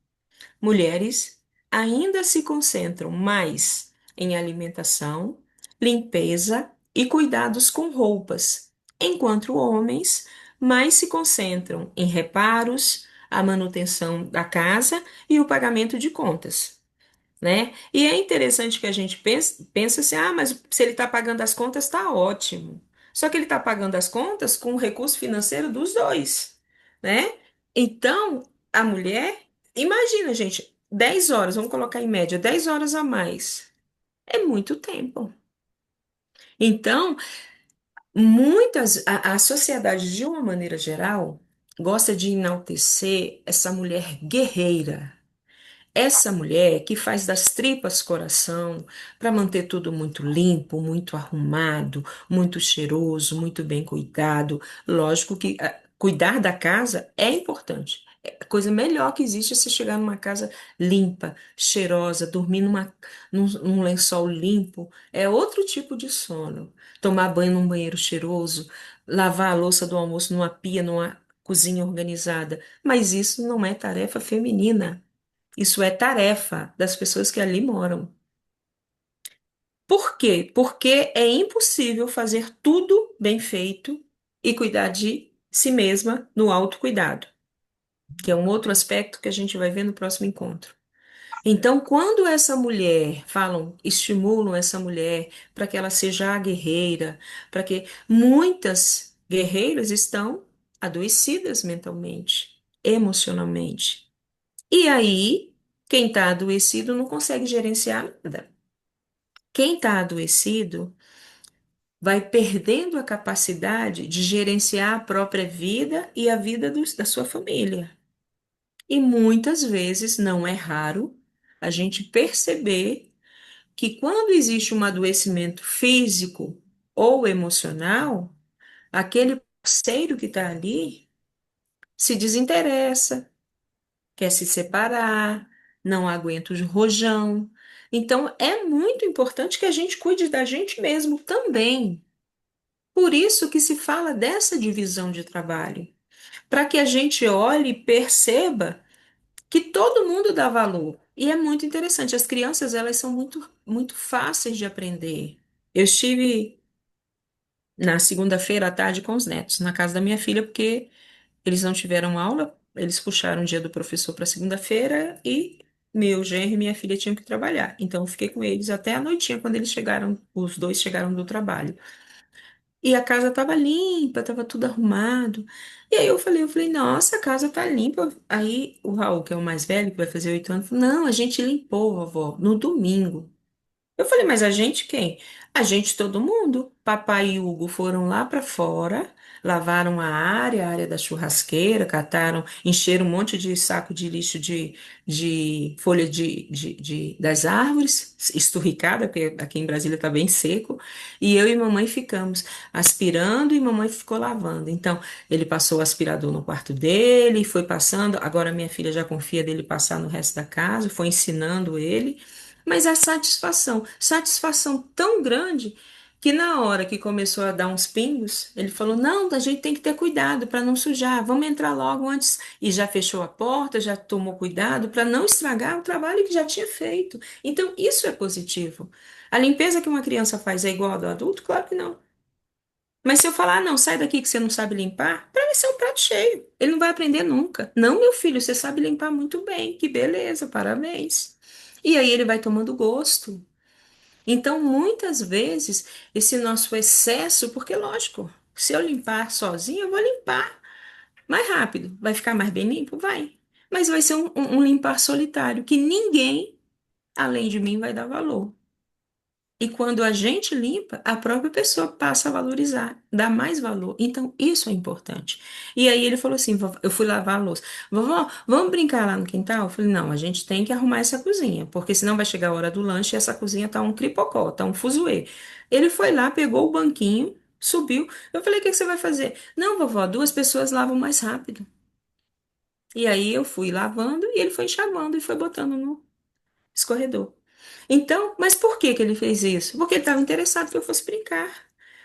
Mulheres ainda se concentram mais em alimentação, limpeza e cuidados com roupas, enquanto homens mais se concentram em reparos, a manutenção da casa e o pagamento de contas, né? E é interessante que a gente pensa assim, ah, mas se ele está pagando as contas, está ótimo. Só que ele está pagando as contas com o recurso financeiro dos dois, né? Então, a mulher, imagina, gente, 10 horas, vamos colocar em média, 10 horas a mais. É muito tempo. Então, a sociedade, de uma maneira geral, gosta de enaltecer essa mulher guerreira. Essa mulher que faz das tripas coração para manter tudo muito limpo, muito arrumado, muito cheiroso, muito bem cuidado. Lógico que cuidar da casa é importante. A coisa melhor que existe é você chegar numa casa limpa, cheirosa, dormir num lençol limpo. É outro tipo de sono. Tomar banho num banheiro cheiroso, lavar a louça do almoço numa pia, numa cozinha organizada. Mas isso não é tarefa feminina. Isso é tarefa das pessoas que ali moram. Por quê? Porque é impossível fazer tudo bem feito e cuidar de si mesma no autocuidado, que é um outro aspecto que a gente vai ver no próximo encontro. Então, quando essa mulher, falam, estimulam essa mulher para que ela seja a guerreira, para que muitas guerreiras estão adoecidas mentalmente, emocionalmente. E aí, quem está adoecido não consegue gerenciar nada. Quem está adoecido vai perdendo a capacidade de gerenciar a própria vida e a vida da sua família. E muitas vezes, não é raro, a gente perceber que quando existe um adoecimento físico ou emocional, aquele parceiro que está ali se desinteressa, quer se separar, não aguenta o rojão. Então, é muito importante que a gente cuide da gente mesmo também. Por isso que se fala dessa divisão de trabalho, para que a gente olhe e perceba que todo mundo dá valor. E é muito interessante, as crianças, elas são muito fáceis de aprender. Eu estive na segunda-feira à tarde com os netos, na casa da minha filha, porque eles não tiveram aula, eles puxaram o dia do professor para segunda-feira e meu genro e minha filha tinham que trabalhar. Então, eu fiquei com eles até a noitinha, quando eles chegaram, os dois chegaram do trabalho. E a casa estava limpa, estava tudo arrumado. E aí eu falei, nossa, a casa tá limpa. Aí o Raul, que é o mais velho, que vai fazer 8 anos, falou, não, a gente limpou, vovó, no domingo. Eu falei, mas a gente quem? A gente, todo mundo. Papai e Hugo foram lá para fora, lavaram a área da churrasqueira, cataram, encheram um monte de saco de lixo de folha das árvores, esturricada, porque aqui em Brasília está bem seco. E eu e mamãe ficamos aspirando e mamãe ficou lavando. Então, ele passou o aspirador no quarto dele, foi passando. Agora minha filha já confia dele passar no resto da casa, foi ensinando ele. Mas a satisfação tão grande que na hora que começou a dar uns pingos, ele falou: Não, a gente tem que ter cuidado para não sujar, vamos entrar logo antes. E já fechou a porta, já tomou cuidado para não estragar o trabalho que já tinha feito. Então, isso é positivo. A limpeza que uma criança faz é igual a do adulto? Claro que não. Mas se eu falar, não, sai daqui que você não sabe limpar, para mim ser um prato cheio. Ele não vai aprender nunca. Não, meu filho, você sabe limpar muito bem. Que beleza, parabéns. E aí ele vai tomando gosto. Então, muitas vezes, esse nosso excesso, porque lógico, se eu limpar sozinho, eu vou limpar mais rápido. Vai ficar mais bem limpo? Vai. Mas vai ser um limpar solitário, que ninguém, além de mim, vai dar valor. E quando a gente limpa, a própria pessoa passa a valorizar, dá mais valor. Então, isso é importante. E aí ele falou assim: eu fui lavar a louça. Vovó, vamos brincar lá no quintal? Eu falei: não, a gente tem que arrumar essa cozinha, porque senão vai chegar a hora do lanche e essa cozinha tá um cripocó, tá um fuzuê. Ele foi lá, pegou o banquinho, subiu. Eu falei: o que que você vai fazer? Não, vovó, duas pessoas lavam mais rápido. E aí eu fui lavando e ele foi enxaguando e foi botando no escorredor. Então, mas por que que ele fez isso? Porque ele estava interessado que eu fosse brincar.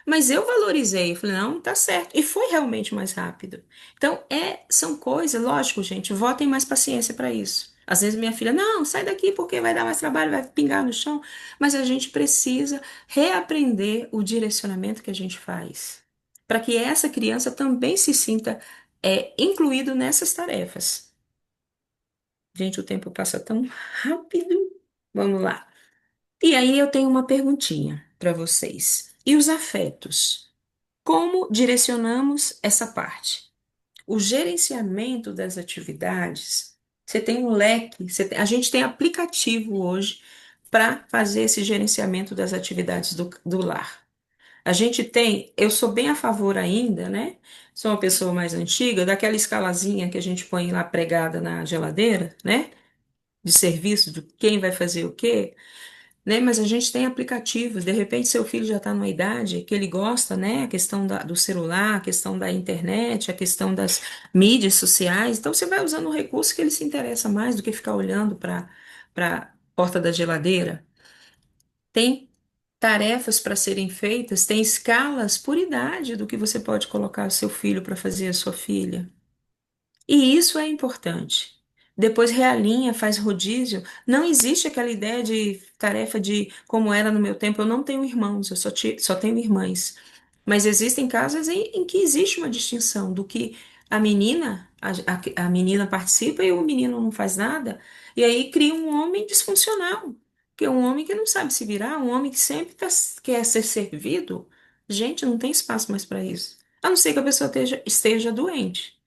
Mas eu valorizei, eu falei, não, tá certo. E foi realmente mais rápido. Então, são coisas, lógico, gente, vó tem mais paciência para isso. Às vezes minha filha, não, sai daqui porque vai dar mais trabalho, vai pingar no chão. Mas a gente precisa reaprender o direcionamento que a gente faz, para que essa criança também se sinta incluído nessas tarefas. Gente, o tempo passa tão rápido. Vamos lá. E aí eu tenho uma perguntinha para vocês. E os afetos? Como direcionamos essa parte? O gerenciamento das atividades. Você tem um leque, a gente tem aplicativo hoje para fazer esse gerenciamento das atividades do lar. A gente tem, eu sou bem a favor ainda, né? Sou uma pessoa mais antiga, daquela escalazinha que a gente põe lá pregada na geladeira, né? De serviço, de quem vai fazer o quê, né? Mas a gente tem aplicativos, de repente seu filho já está numa idade que ele gosta, né? A questão do celular, a questão da internet, a questão das mídias sociais. Então você vai usando um recurso que ele se interessa mais do que ficar olhando para porta da geladeira. Tem tarefas para serem feitas, tem escalas por idade do que você pode colocar o seu filho para fazer a sua filha. E isso é importante. depois realinha, faz rodízio. Não existe aquela ideia de tarefa de como era no meu tempo. Eu não tenho irmãos, eu só tenho irmãs. Mas existem casos em que existe uma distinção do que a menina participa e o menino não faz nada. E aí cria um homem disfuncional, que é um homem que não sabe se virar, um homem que sempre quer ser servido. Gente, não tem espaço mais para isso. A não ser que a pessoa esteja doente,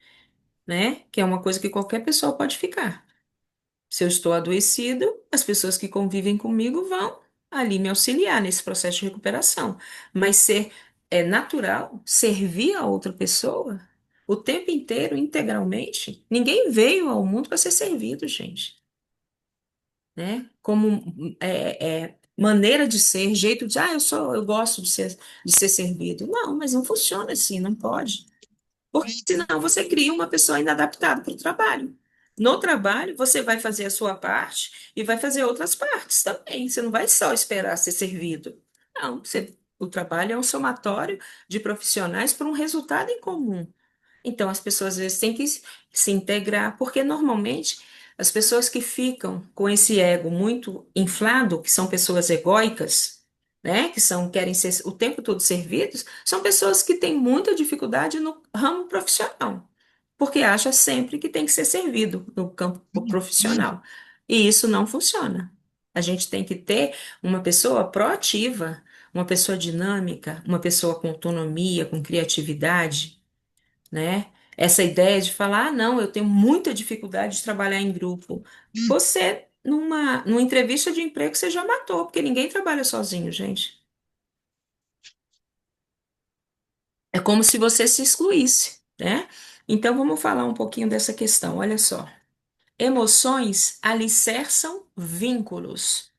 né? Que é uma coisa que qualquer pessoa pode ficar. Se eu estou adoecido, as pessoas que convivem comigo vão ali me auxiliar nesse processo de recuperação. Mas é natural servir a outra pessoa o tempo inteiro, integralmente. Ninguém veio ao mundo para ser servido, gente, né? Como maneira de ser, jeito de, eu gosto de ser servido. Não, mas não funciona assim, não pode. Porque senão você cria uma pessoa inadaptada para o trabalho. No trabalho, você vai fazer a sua parte e vai fazer outras partes também. Você não vai só esperar ser servido. Não, o trabalho é um somatório de profissionais para um resultado em comum. Então, as pessoas às vezes têm que se integrar, porque normalmente as pessoas que ficam com esse ego muito inflado, que são pessoas egóicas, né, querem ser o tempo todo servidos, são pessoas que têm muita dificuldade no ramo profissional, porque acha sempre que tem que ser servido no campo profissional. E isso não funciona. A gente tem que ter uma pessoa proativa, uma pessoa dinâmica, uma pessoa com autonomia, com criatividade, né? Essa ideia de falar, não, eu tenho muita dificuldade de trabalhar em grupo. Você, numa entrevista de emprego, você já matou, porque ninguém trabalha sozinho, gente. É como se você se excluísse, né? Então, vamos falar um pouquinho dessa questão. Olha só. Emoções alicerçam vínculos,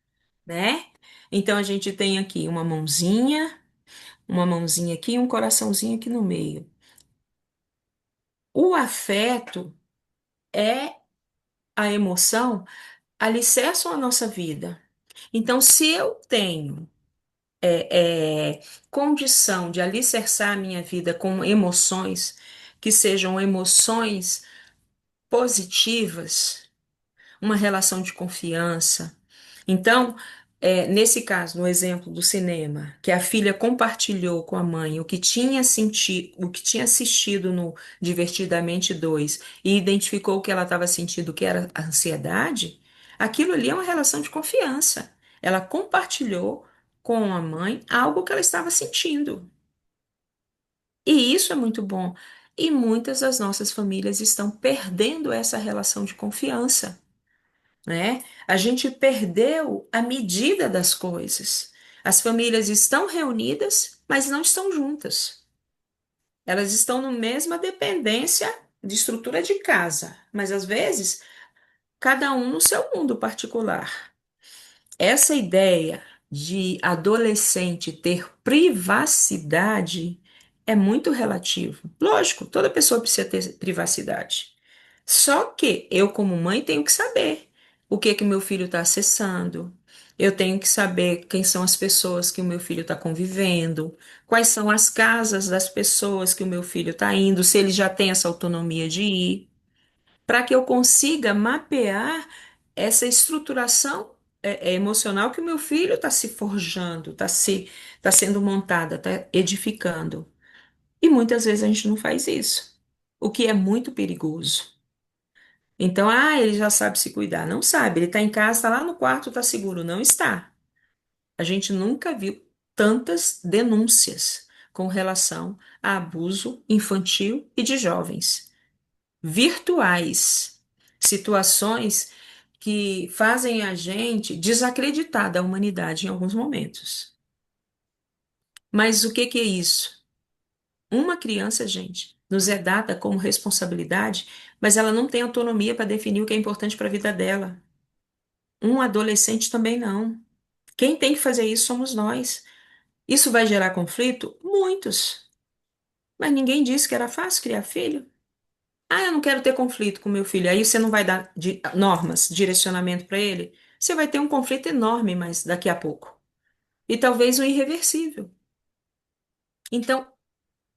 né? Então, a gente tem aqui uma mãozinha aqui e um coraçãozinho aqui no meio. O afeto é a emoção alicerçam a nossa vida. Então, se eu tenho condição de alicerçar a minha vida com emoções que sejam emoções positivas, uma relação de confiança. Então, nesse caso, no exemplo do cinema, que a filha compartilhou com a mãe o que tinha sentido, o que tinha assistido no Divertidamente 2 e identificou o que ela estava sentindo, que era a ansiedade, aquilo ali é uma relação de confiança. Ela compartilhou com a mãe algo que ela estava sentindo. E isso é muito bom. E muitas das nossas famílias estão perdendo essa relação de confiança, né? A gente perdeu a medida das coisas. As famílias estão reunidas, mas não estão juntas. Elas estão na mesma dependência de estrutura de casa, mas às vezes cada um no seu mundo particular. Essa ideia de adolescente ter privacidade é muito relativo. Lógico, toda pessoa precisa ter privacidade. Só que eu, como mãe, tenho que saber o que que meu filho está acessando. Eu tenho que saber quem são as pessoas que o meu filho está convivendo, quais são as casas das pessoas que o meu filho está indo, se ele já tem essa autonomia de ir, para que eu consiga mapear essa estruturação emocional que o meu filho está se forjando, está sendo montada, está edificando. E muitas vezes a gente não faz isso, o que é muito perigoso. Então, ele já sabe se cuidar. Não sabe, ele está em casa, está lá no quarto, está seguro. Não está. A gente nunca viu tantas denúncias com relação a abuso infantil e de jovens. Virtuais. Situações que fazem a gente desacreditar da humanidade em alguns momentos. Mas o que que é isso? Uma criança, gente, nos é dada como responsabilidade, mas ela não tem autonomia para definir o que é importante para a vida dela. Um adolescente também não. Quem tem que fazer isso somos nós. Isso vai gerar conflito? Muitos. Mas ninguém disse que era fácil criar filho. Eu não quero ter conflito com meu filho. Aí você não vai dar normas, direcionamento para ele. Você vai ter um conflito enorme, mas daqui a pouco. E talvez um irreversível. Então,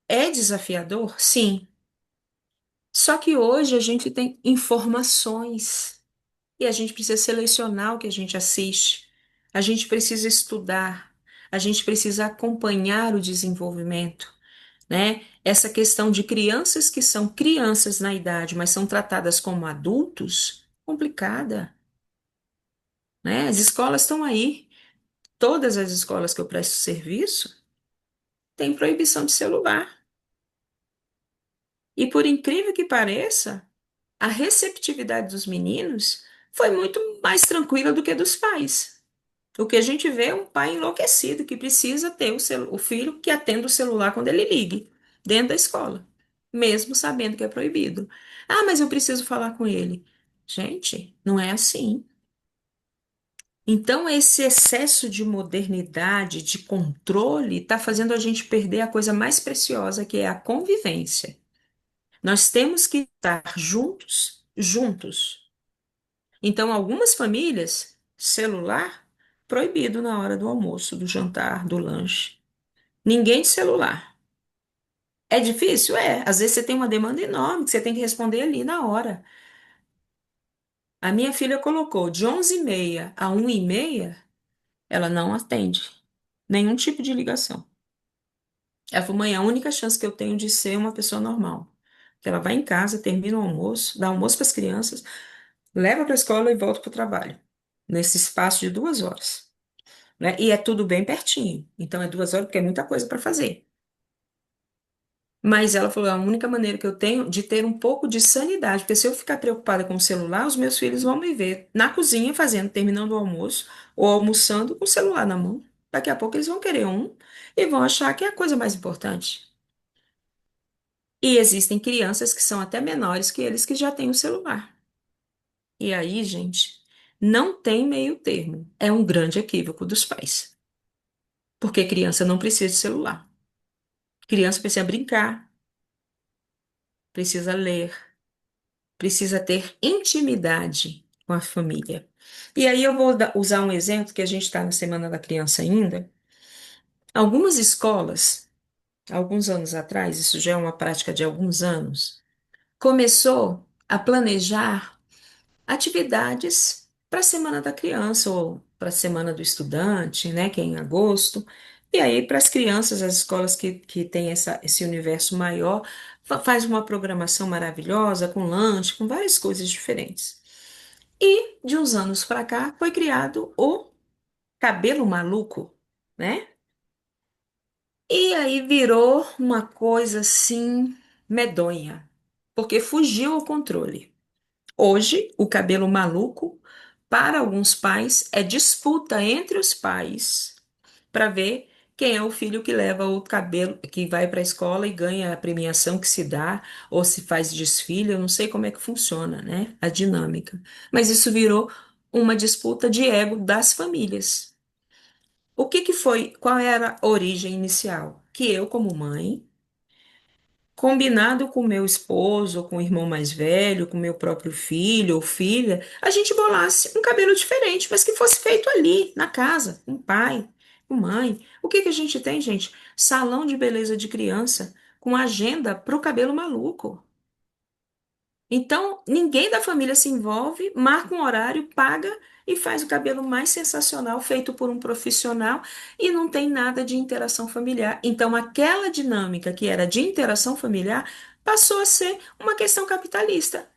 é desafiador? Sim. Só que hoje a gente tem informações e a gente precisa selecionar o que a gente assiste. A gente precisa estudar, a gente precisa acompanhar o desenvolvimento, né? Essa questão de crianças que são crianças na idade, mas são tratadas como adultos, complicada, né? As escolas estão aí. Todas as escolas que eu presto serviço têm proibição de celular. E por incrível que pareça, a receptividade dos meninos foi muito mais tranquila do que dos pais. O que a gente vê é um pai enlouquecido que precisa ter o filho que atenda o celular quando ele ligue, dentro da escola, mesmo sabendo que é proibido. Ah, mas eu preciso falar com ele. Gente, não é assim. Então, esse excesso de modernidade, de controle, está fazendo a gente perder a coisa mais preciosa, que é a convivência. Nós temos que estar juntos, juntos. Então, algumas famílias, celular proibido na hora do almoço, do jantar, do lanche. Ninguém de celular. É difícil? É. Às vezes você tem uma demanda enorme que você tem que responder ali na hora. A minha filha colocou de 11h30 a 1h30, ela não atende nenhum tipo de ligação. Ela falou, mãe, a única chance que eu tenho de ser uma pessoa normal. Que ela vai em casa, termina o almoço, dá almoço para as crianças, leva para a escola e volta para o trabalho. Nesse espaço de 2 horas. Né? E é tudo bem pertinho. Então é 2 horas porque é muita coisa para fazer. Mas ela falou, a única maneira que eu tenho de ter um pouco de sanidade, porque se eu ficar preocupada com o celular, os meus filhos vão me ver na cozinha fazendo, terminando o almoço, ou almoçando com o celular na mão. Daqui a pouco eles vão querer um e vão achar que é a coisa mais importante. E existem crianças que são até menores que eles que já têm o celular. E aí, gente, não tem meio termo. É um grande equívoco dos pais. Porque criança não precisa de celular. Criança precisa brincar, precisa ler, precisa ter intimidade com a família. E aí eu vou usar um exemplo que a gente está na Semana da Criança ainda. Algumas escolas, alguns anos atrás, isso já é uma prática de alguns anos, começou a planejar atividades para a Semana da Criança ou para a Semana do Estudante, né, que é em agosto. E aí, para as crianças, as escolas que têm esse universo maior, faz uma programação maravilhosa, com lanche, com várias coisas diferentes. E, de uns anos para cá, foi criado o cabelo maluco, né? E aí virou uma coisa assim medonha, porque fugiu ao controle. Hoje, o cabelo maluco, para alguns pais, é disputa entre os pais para ver quem é o filho que leva o cabelo, que vai para a escola e ganha a premiação que se dá, ou se faz desfile, eu não sei como é que funciona, né? A dinâmica. Mas isso virou uma disputa de ego das famílias. O que que foi, qual era a origem inicial? Que eu, como mãe, combinado com meu esposo, com o irmão mais velho, com meu próprio filho ou filha, a gente bolasse um cabelo diferente, mas que fosse feito ali, na casa, com o pai, com mãe. O que que a gente tem, gente? Salão de beleza de criança, com agenda para o cabelo maluco. Então, ninguém da família se envolve, marca um horário, paga e faz o cabelo mais sensacional, feito por um profissional, e não tem nada de interação familiar. Então, aquela dinâmica que era de interação familiar passou a ser uma questão capitalista.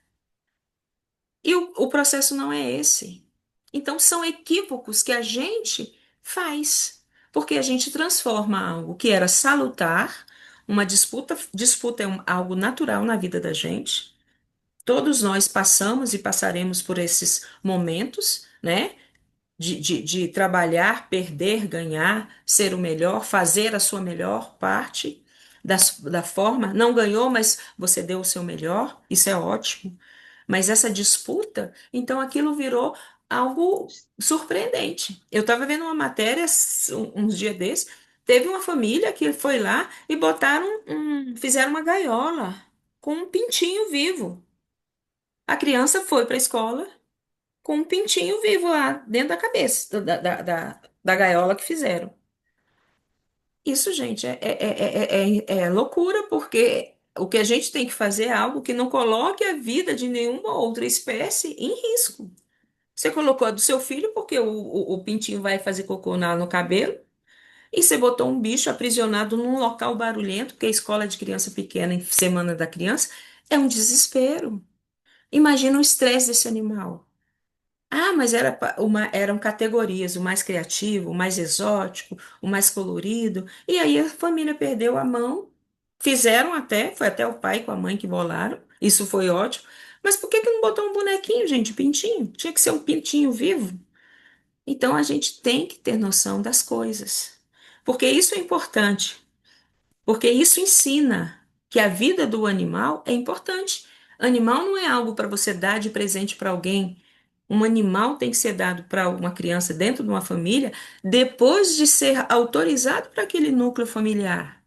E o processo não é esse. Então, são equívocos que a gente faz, porque a gente transforma algo que era salutar, uma disputa é algo natural na vida da gente. Todos nós passamos e passaremos por esses momentos, né? De trabalhar, perder, ganhar, ser o melhor, fazer a sua melhor parte da forma. Não ganhou, mas você deu o seu melhor, isso é ótimo. Mas essa disputa, então aquilo virou algo surpreendente. Eu estava vendo uma matéria uns dias desses, teve uma família que foi lá e fizeram uma gaiola com um pintinho vivo. A criança foi para a escola com um pintinho vivo lá dentro da cabeça, da gaiola que fizeram. Isso, gente, é loucura, porque o que a gente tem que fazer é algo que não coloque a vida de nenhuma outra espécie em risco. Você colocou a do seu filho porque o pintinho vai fazer cocô no cabelo, e você botou um bicho aprisionado num local barulhento, porque a escola de criança pequena, em Semana da Criança, é um desespero. Imagina o estresse desse animal. Ah, mas eram categorias, o mais criativo, o mais exótico, o mais colorido. E aí a família perdeu a mão, fizeram até, foi até o pai com a mãe que bolaram, isso foi ótimo. Mas por que que não botou um bonequinho, gente, pintinho? Tinha que ser um pintinho vivo. Então a gente tem que ter noção das coisas, porque isso é importante, porque isso ensina que a vida do animal é importante. Animal não é algo para você dar de presente para alguém. Um animal tem que ser dado para uma criança dentro de uma família depois de ser autorizado para aquele núcleo familiar,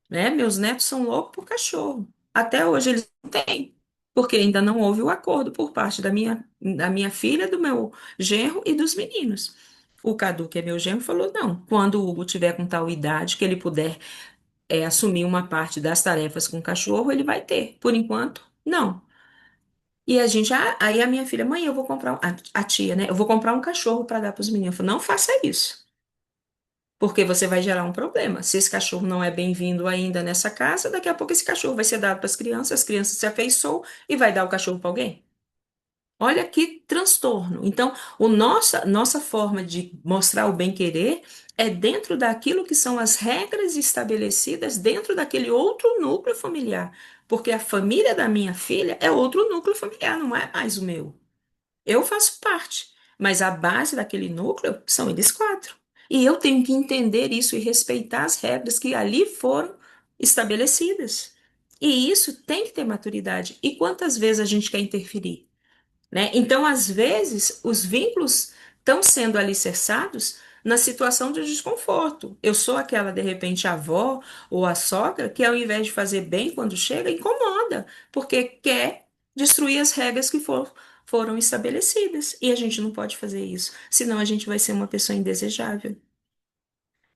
né? Meus netos são loucos por cachorro. Até hoje eles não têm, porque ainda não houve o acordo por parte da minha filha, do meu genro e dos meninos. O Cadu, que é meu genro, falou: não, quando o Hugo tiver com tal idade que ele puder assumir uma parte das tarefas com o cachorro, ele vai ter. Por enquanto, não. E a gente, aí a minha filha, mãe, eu vou comprar, a tia, né? Eu vou comprar um cachorro para dar para os meninos. Eu falei, não faça isso, porque você vai gerar um problema. Se esse cachorro não é bem-vindo ainda nessa casa, daqui a pouco esse cachorro vai ser dado para as crianças se afeiçoam e vai dar o cachorro para alguém. Olha que transtorno. Então, nossa forma de mostrar o bem-querer é dentro daquilo que são as regras estabelecidas dentro daquele outro núcleo familiar. Porque a família da minha filha é outro núcleo familiar, não é mais o meu. Eu faço parte, mas a base daquele núcleo são eles quatro. E eu tenho que entender isso e respeitar as regras que ali foram estabelecidas. E isso tem que ter maturidade. E quantas vezes a gente quer interferir? Né? Então, às vezes, os vínculos estão sendo alicerçados na situação de desconforto. Eu sou aquela, de repente, avó ou a sogra que, ao invés de fazer bem quando chega, incomoda, porque quer destruir as regras que foram estabelecidas. E a gente não pode fazer isso, senão a gente vai ser uma pessoa indesejável.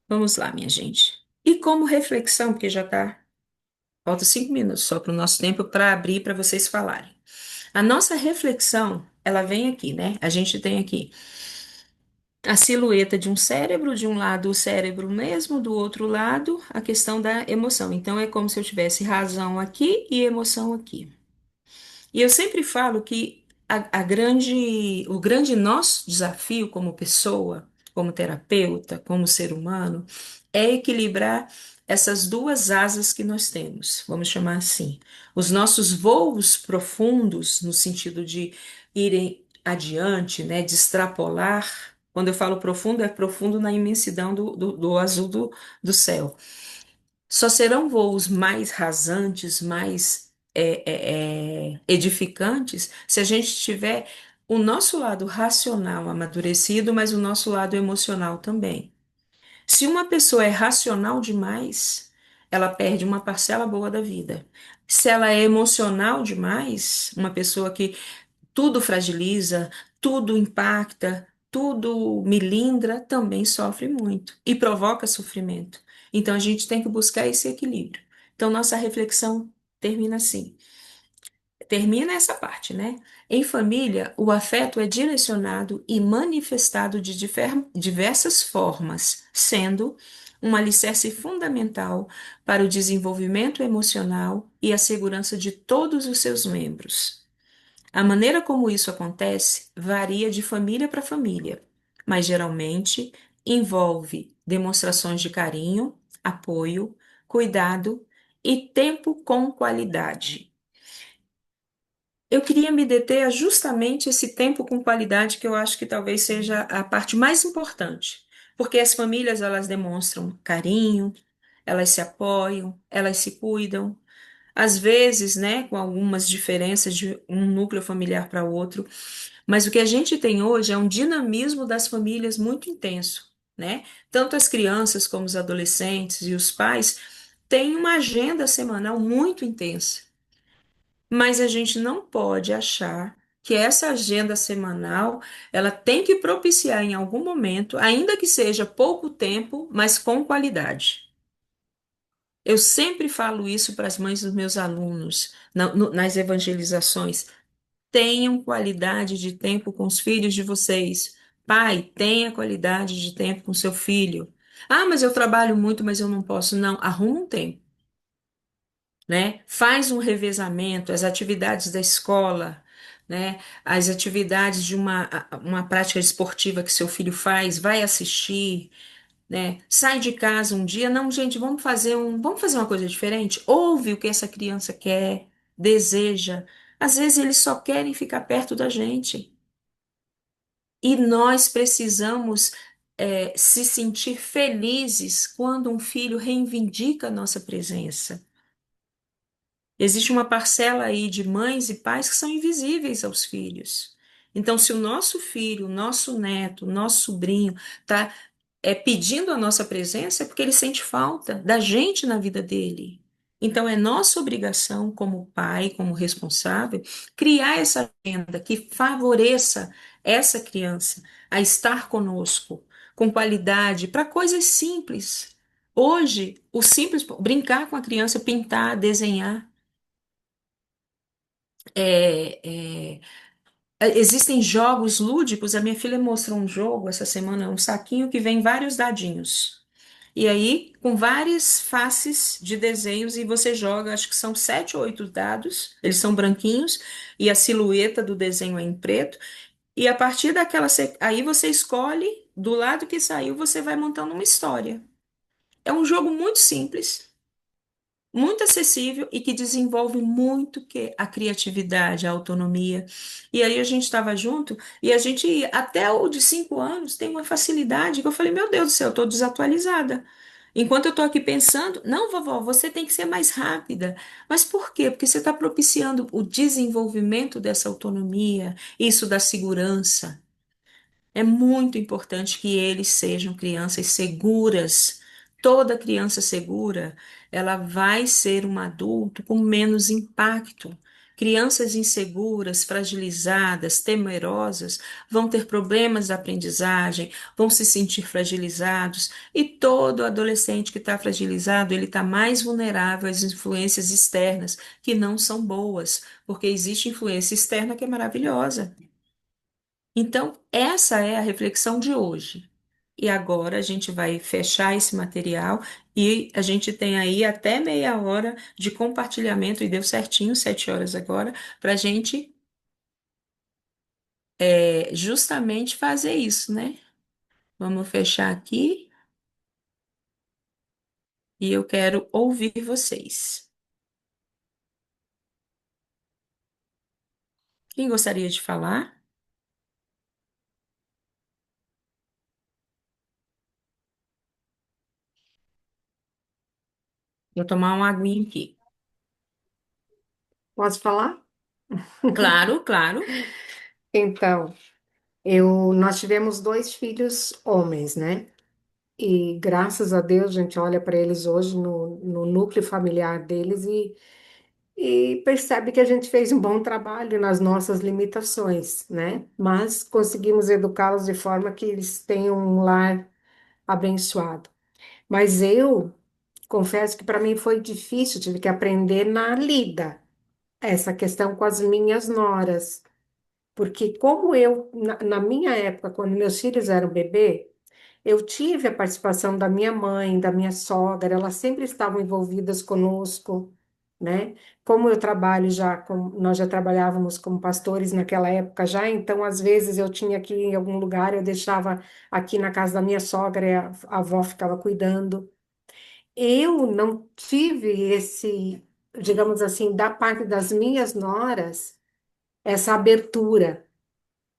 Vamos lá, minha gente. E como reflexão, porque já está, falta 5 minutos só para o nosso tempo para abrir para vocês falarem. A nossa reflexão, ela vem aqui, né? A gente tem aqui a silhueta de um cérebro, de um lado o cérebro mesmo, do outro lado a questão da emoção. Então é como se eu tivesse razão aqui e emoção aqui. E eu sempre falo que o grande nosso desafio como pessoa, como terapeuta, como ser humano, é equilibrar essas duas asas que nós temos, vamos chamar assim. Os nossos voos profundos, no sentido de irem adiante, né, de extrapolar. Quando eu falo profundo, é profundo na imensidão do azul do céu. Só serão voos mais rasantes, mais edificantes, se a gente tiver o nosso lado racional amadurecido, mas o nosso lado emocional também. Se uma pessoa é racional demais, ela perde uma parcela boa da vida. Se ela é emocional demais, uma pessoa que tudo fragiliza, tudo impacta, tudo milindra, também sofre muito e provoca sofrimento. Então a gente tem que buscar esse equilíbrio. Então nossa reflexão termina assim. Termina essa parte, né? Em família, o afeto é direcionado e manifestado de diversas formas, sendo um alicerce fundamental para o desenvolvimento emocional e a segurança de todos os seus membros. A maneira como isso acontece varia de família para família, mas geralmente envolve demonstrações de carinho, apoio, cuidado e tempo com qualidade. Eu queria me deter a justamente esse tempo com qualidade que eu acho que talvez seja a parte mais importante, porque as famílias elas demonstram carinho, elas se apoiam, elas se cuidam, às vezes, né, com algumas diferenças de um núcleo familiar para outro, mas o que a gente tem hoje é um dinamismo das famílias muito intenso, né? Tanto as crianças como os adolescentes e os pais têm uma agenda semanal muito intensa, mas a gente não pode achar que essa agenda semanal ela tem que propiciar em algum momento, ainda que seja pouco tempo, mas com qualidade. Eu sempre falo isso para as mães dos meus alunos, nas evangelizações. Tenham qualidade de tempo com os filhos de vocês. Pai, tenha qualidade de tempo com seu filho. Ah, mas eu trabalho muito, mas eu não posso. Não, arruma um tempo, né? Faz um revezamento, as atividades da escola, né? As atividades de uma prática esportiva que seu filho faz, vai assistir, né? Sai de casa um dia, não, gente, vamos fazer uma coisa diferente. Ouve o que essa criança quer, deseja. Às vezes eles só querem ficar perto da gente. E nós precisamos se sentir felizes quando um filho reivindica a nossa presença. Existe uma parcela aí de mães e pais que são invisíveis aos filhos. Então, se o nosso filho, o nosso neto, o nosso sobrinho está pedindo a nossa presença, é porque ele sente falta da gente na vida dele. Então, é nossa obrigação, como pai, como responsável, criar essa agenda que favoreça essa criança a estar conosco, com qualidade, para coisas simples. Hoje, o simples, brincar com a criança, pintar, desenhar. É, é, existem jogos lúdicos. A minha filha mostrou um jogo essa semana, um saquinho que vem vários dadinhos. E aí, com várias faces de desenhos, e você joga, acho que são 7 ou 8 dados, eles são branquinhos, e a silhueta do desenho é em preto. E a partir daquela. Aí você escolhe, do lado que saiu, você vai montando uma história. É um jogo muito simples, muito acessível e que desenvolve muito que a criatividade, a autonomia. E aí a gente estava junto e a gente, até o de 5 anos, tem uma facilidade que eu falei, meu Deus do céu, eu estou desatualizada. Enquanto eu estou aqui pensando, não, vovó, você tem que ser mais rápida. Mas por quê? Porque você está propiciando o desenvolvimento dessa autonomia, isso da segurança. É muito importante que eles sejam crianças seguras. Toda criança segura, ela vai ser um adulto com menos impacto. Crianças inseguras, fragilizadas, temerosas, vão ter problemas de aprendizagem, vão se sentir fragilizados, e todo adolescente que está fragilizado, ele está mais vulnerável às influências externas, que não são boas, porque existe influência externa que é maravilhosa. Então, essa é a reflexão de hoje. E agora a gente vai fechar esse material e a gente tem aí até meia hora de compartilhamento, e deu certinho, 7 horas agora, para a gente justamente fazer isso, né? Vamos fechar aqui e eu quero ouvir vocês. Quem gostaria de falar? Vou tomar uma aguinha aqui. Posso falar? Claro, claro. Então, nós tivemos dois filhos homens, né? E graças a Deus, a gente olha para eles hoje no núcleo familiar deles e percebe que a gente fez um bom trabalho nas nossas limitações, né? Mas conseguimos educá-los de forma que eles tenham um lar abençoado. Mas eu confesso que para mim foi difícil, tive que aprender na lida essa questão com as minhas noras. Porque como na minha época, quando meus filhos eram bebê, eu tive a participação da minha mãe, da minha sogra, elas sempre estavam envolvidas conosco, né? Como eu trabalho já, nós já trabalhávamos como pastores naquela época já, então às vezes eu tinha que ir em algum lugar, eu deixava aqui na casa da minha sogra e a avó ficava cuidando. Eu não tive esse, digamos assim, da parte das minhas noras, essa abertura.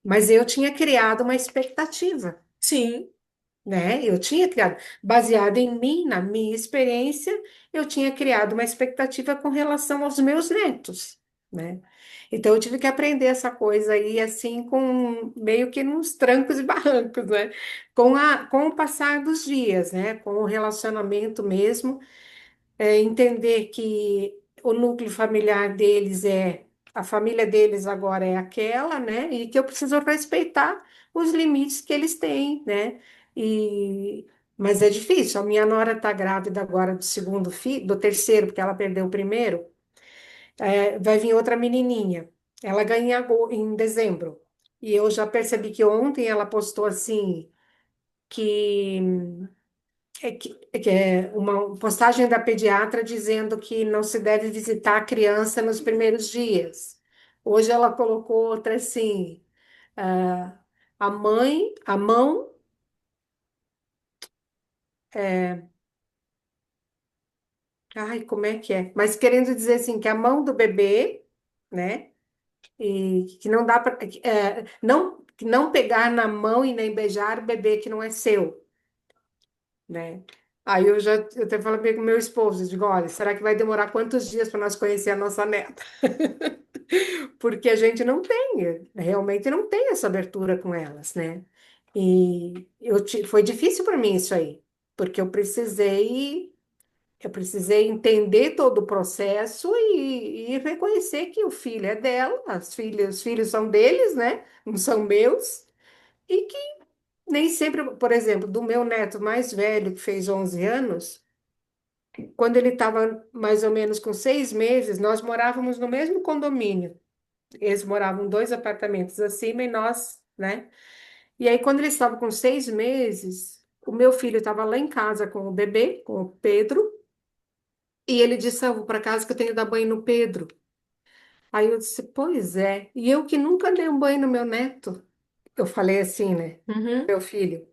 Mas eu tinha criado uma expectativa, Sim, né? Eu tinha criado, baseado em mim, na minha experiência, eu tinha criado uma expectativa com relação aos meus netos, né? Então eu tive que aprender essa coisa aí, assim, com meio que nos trancos e barrancos, né? Com o passar dos dias, né? Com o relacionamento mesmo entender que o núcleo familiar deles a família deles agora é aquela, né? E que eu preciso respeitar os limites que eles têm, né? E Mas é difícil. A minha nora está grávida agora do segundo filho, do terceiro, porque ela perdeu o primeiro. Vai vir outra menininha. Ela ganha em dezembro. E eu já percebi que ontem ela postou assim que é uma postagem da pediatra dizendo que não se deve visitar a criança nos primeiros dias. Hoje ela colocou outra assim, ah, a mão, é, ai, como é que é? Mas querendo dizer assim, que a mão do bebê, né? E que não dá para, que não pegar na mão e nem beijar o bebê que não é seu, né? Aí eu até falei com meu esposo, eu digo, olha, será que vai demorar quantos dias para nós conhecer a nossa neta? Porque a gente não tem, realmente não tem essa abertura com elas, né? E foi difícil para mim isso aí, porque eu precisei entender todo o processo e reconhecer que o filho é dela, os filhos são deles, né? Não são meus. E que nem sempre, por exemplo, do meu neto mais velho, que fez 11 anos, quando ele estava mais ou menos com 6 meses, nós morávamos no mesmo condomínio. Eles moravam dois apartamentos acima e nós, né? E aí, quando ele estava com 6 meses, o meu filho estava lá em casa com o bebê, com o Pedro, e ele disse: "Ah, eu vou para casa que eu tenho que dar banho no Pedro." Aí eu disse: "Pois é." E eu que nunca dei um banho no meu neto, eu falei assim, né? Uhum. Meu filho,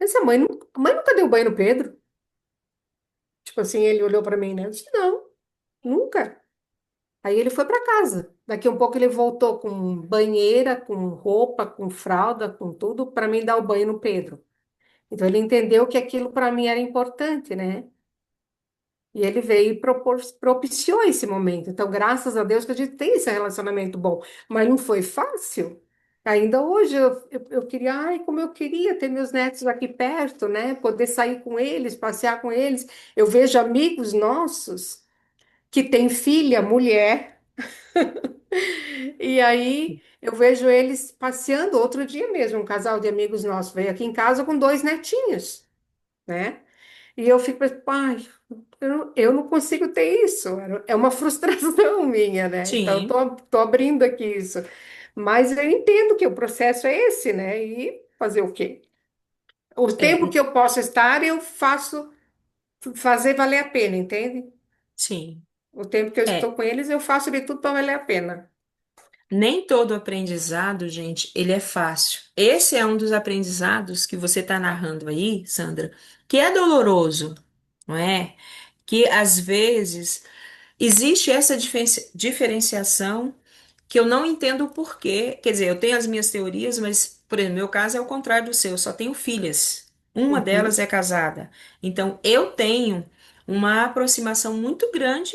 essa mãe nunca deu banho no Pedro. Tipo assim, ele olhou para mim, né? Eu disse: "Não, nunca." Aí ele foi para casa. Daqui um pouco ele voltou com banheira, com roupa, com fralda, com tudo, para mim dar o banho no Pedro. Então ele entendeu que aquilo para mim era importante, né? E ele veio e propiciou esse momento. Então, graças a Deus que a gente tem esse relacionamento bom. Mas não foi fácil. Ainda hoje eu queria, ai, como eu queria ter meus netos aqui perto, né? Poder sair com eles, passear com eles. Eu vejo amigos nossos que têm filha, mulher, e aí eu vejo eles passeando. Outro dia mesmo, um casal de amigos nossos veio aqui em casa com dois netinhos, né? E eu fico pensando, pai, eu não consigo ter isso. É uma frustração minha, né? Então, Sim. tô abrindo aqui isso. Mas eu entendo que o processo é esse, né? E fazer o quê? O tempo É, que eu posso estar, eu faço fazer valer a pena, entende? sim. O tempo que eu estou É, com eles, eu faço de tudo para valer a pena. nem todo aprendizado, gente, ele é fácil. Esse é um dos aprendizados que você está narrando aí, Sandra, que é doloroso, não é? Que às vezes existe essa diferenciação que eu não entendo o porquê. Quer dizer, eu tenho as minhas teorias, mas, por exemplo, meu caso é o contrário do seu, eu só tenho filhas. Uma delas Uhum. é casada. Então, eu tenho uma aproximação muito grande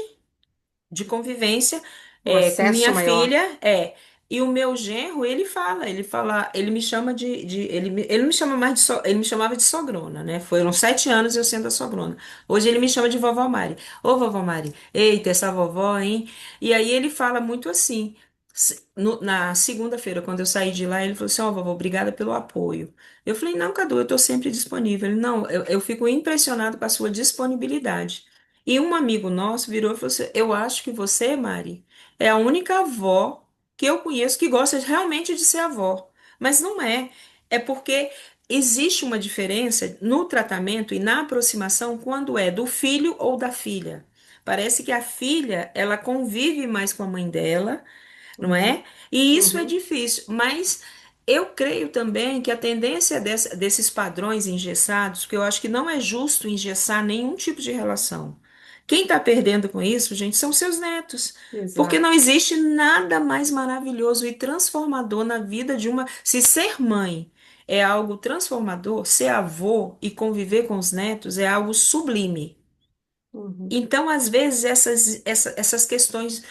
de convivência Um com acesso minha maior. filha, é. E o meu genro, ele me chama ele me chama mais de, ele me chamava de sogrona, né? Foram 7 anos eu sendo a sogrona. Hoje ele me chama de vovó Mari. Ô, vovó Mari, eita, essa vovó, hein? E aí ele fala muito assim. Na segunda-feira, quando eu saí de lá, ele falou assim: Ó, vovó, obrigada pelo apoio. Eu falei: Não, Cadu, eu tô sempre disponível. Ele: Não, eu fico impressionado com a sua disponibilidade. E um amigo nosso virou e falou assim: Eu acho que você, Mari, é a única avó que eu conheço que gosta realmente de ser avó. Mas não é. É porque existe uma diferença no tratamento e na aproximação quando é do filho ou da filha. Parece que a filha, ela convive mais com a mãe dela, não é? Uhum. E isso é Uhum. difícil, mas eu creio também que a tendência desses padrões engessados, que eu acho que não é justo engessar nenhum tipo de relação. Quem está perdendo com isso, gente, são seus netos. Porque não Exato. existe nada mais maravilhoso e transformador na vida de uma. Se ser mãe é algo transformador, ser avô e conviver com os netos é algo sublime. Uhum. Então, às vezes, essas questões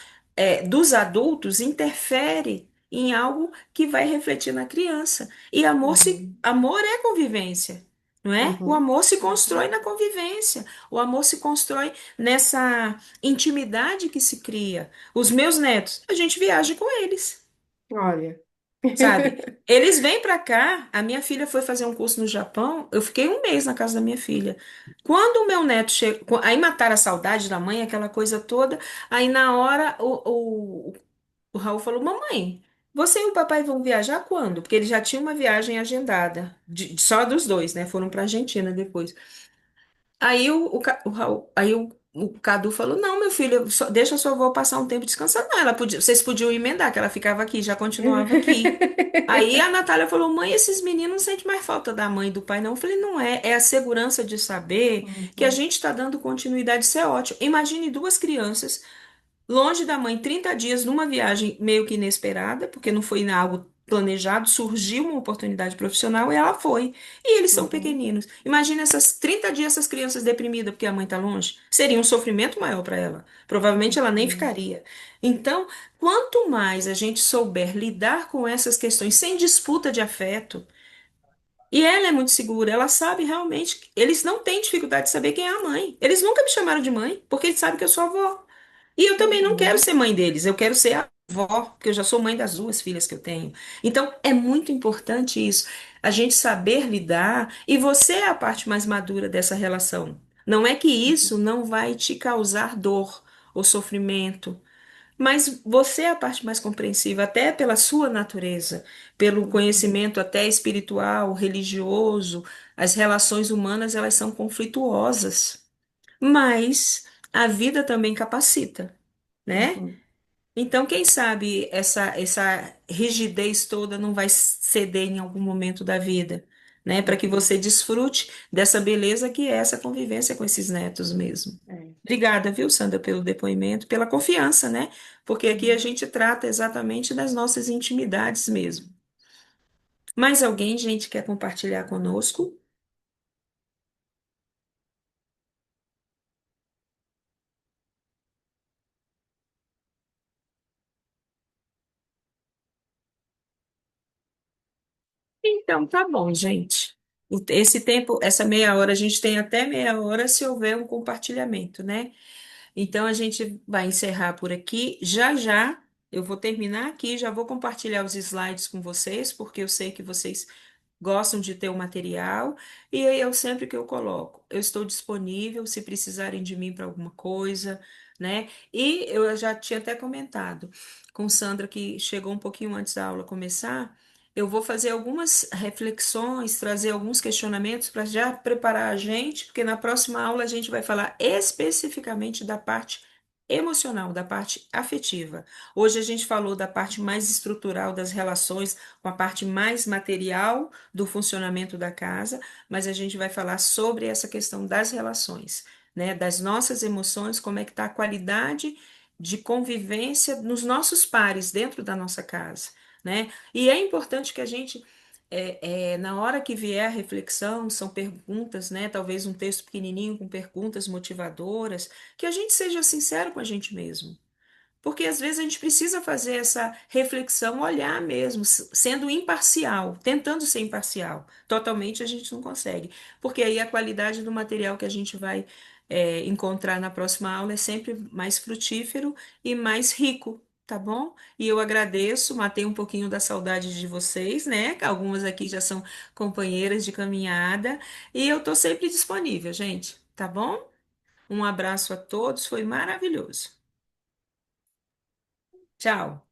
dos adultos interferem em algo que vai refletir na criança. E Uhum. amor é convivência, não é? O Uhum. amor se constrói Uhum. na convivência. O amor se constrói nessa intimidade que se cria. Os meus netos, a gente viaja com eles. Olha. sabe? Eles vêm pra cá, a minha filha foi fazer um curso no Japão, eu fiquei um mês na casa da minha filha. Quando o meu neto chegou, aí mataram a saudade da mãe, aquela coisa toda, aí na hora o Raul falou, mamãe, você e o papai vão viajar quando? Porque ele já tinha uma viagem agendada, só dos dois, né? Foram pra Argentina depois. Aí o Raul, aí o Cadu falou: Não, meu filho, deixa a sua avó passar um tempo descansando. Não, vocês podiam emendar, que ela ficava aqui, já continuava aqui. Aí a Natália falou: Mãe, esses meninos não sentem mais falta da mãe e do pai, não. Eu falei: Não é, é a segurança de saber que a Uhum, gente está dando continuidade, isso é ótimo. Imagine duas crianças longe da mãe 30 dias numa viagem meio que inesperada, porque não foi algo planejado, surgiu uma oportunidade profissional e ela foi. E eles são uhum, pequeninos. Imagina essas 30 dias essas crianças deprimidas porque a mãe está longe. Seria um sofrimento maior para ela. Provavelmente ela nem uhum, ficaria. Então, quanto mais a gente souber lidar com essas questões sem disputa de afeto, e ela é muito segura, ela sabe realmente, eles não têm dificuldade de saber quem é a mãe. Eles nunca me chamaram de mãe, porque eles sabem que eu sou avó. E eu também não quero uhum, ser mãe deles, eu quero ser a avó, porque eu já sou mãe das duas filhas que eu tenho. Então, é muito importante isso, a gente saber lidar, e você é a parte mais madura dessa relação. Não é que isso uhum, não vai te causar dor ou sofrimento, mas você é a parte mais compreensiva, até pela sua natureza, pelo uhum, conhecimento até espiritual, religioso, as relações humanas, elas são conflituosas, mas a vida também capacita, né? uhum, Então, quem sabe essa rigidez toda não vai ceder em algum momento da vida, né? Para que uhum. você desfrute dessa beleza que é essa convivência com esses netos mesmo. É. Obrigada, viu, Sandra, pelo depoimento, pela confiança, né? Porque aqui a Uhum. gente trata exatamente das nossas intimidades mesmo. Mais alguém, gente, quer compartilhar conosco? Então, tá bom, gente. Esse tempo, essa meia hora, a gente tem até meia hora se houver um compartilhamento, né? Então a gente vai encerrar por aqui. Já já eu vou terminar aqui, já vou compartilhar os slides com vocês, porque eu sei que vocês gostam de ter o material, e aí eu sempre que eu coloco, eu estou disponível se precisarem de mim para alguma coisa, né? E eu já tinha até comentado com Sandra que chegou um pouquinho antes da aula começar. Eu vou fazer algumas reflexões, trazer alguns questionamentos para já preparar a gente, porque na próxima aula a gente vai falar especificamente da parte emocional, da parte afetiva. Hoje a gente falou da parte mais estrutural das relações, com a parte mais material do funcionamento da casa, mas a gente vai falar sobre essa questão das relações, né? Das nossas emoções, como é que está a qualidade de convivência nos nossos pares dentro da nossa casa, né? E é importante que a gente na hora que vier a reflexão, são perguntas, né? Talvez um texto pequenininho com perguntas motivadoras, que a gente seja sincero com a gente mesmo. Porque às vezes a gente precisa fazer essa reflexão, olhar mesmo, sendo imparcial, tentando ser imparcial. Totalmente a gente não consegue. Porque aí a qualidade do material que a gente vai encontrar na próxima aula é sempre mais frutífero e mais rico, tá bom? E eu agradeço, matei um pouquinho da saudade de vocês, né? Algumas aqui já são companheiras de caminhada. E eu estou sempre disponível, gente, tá bom? Um abraço a todos, foi maravilhoso. Tchau.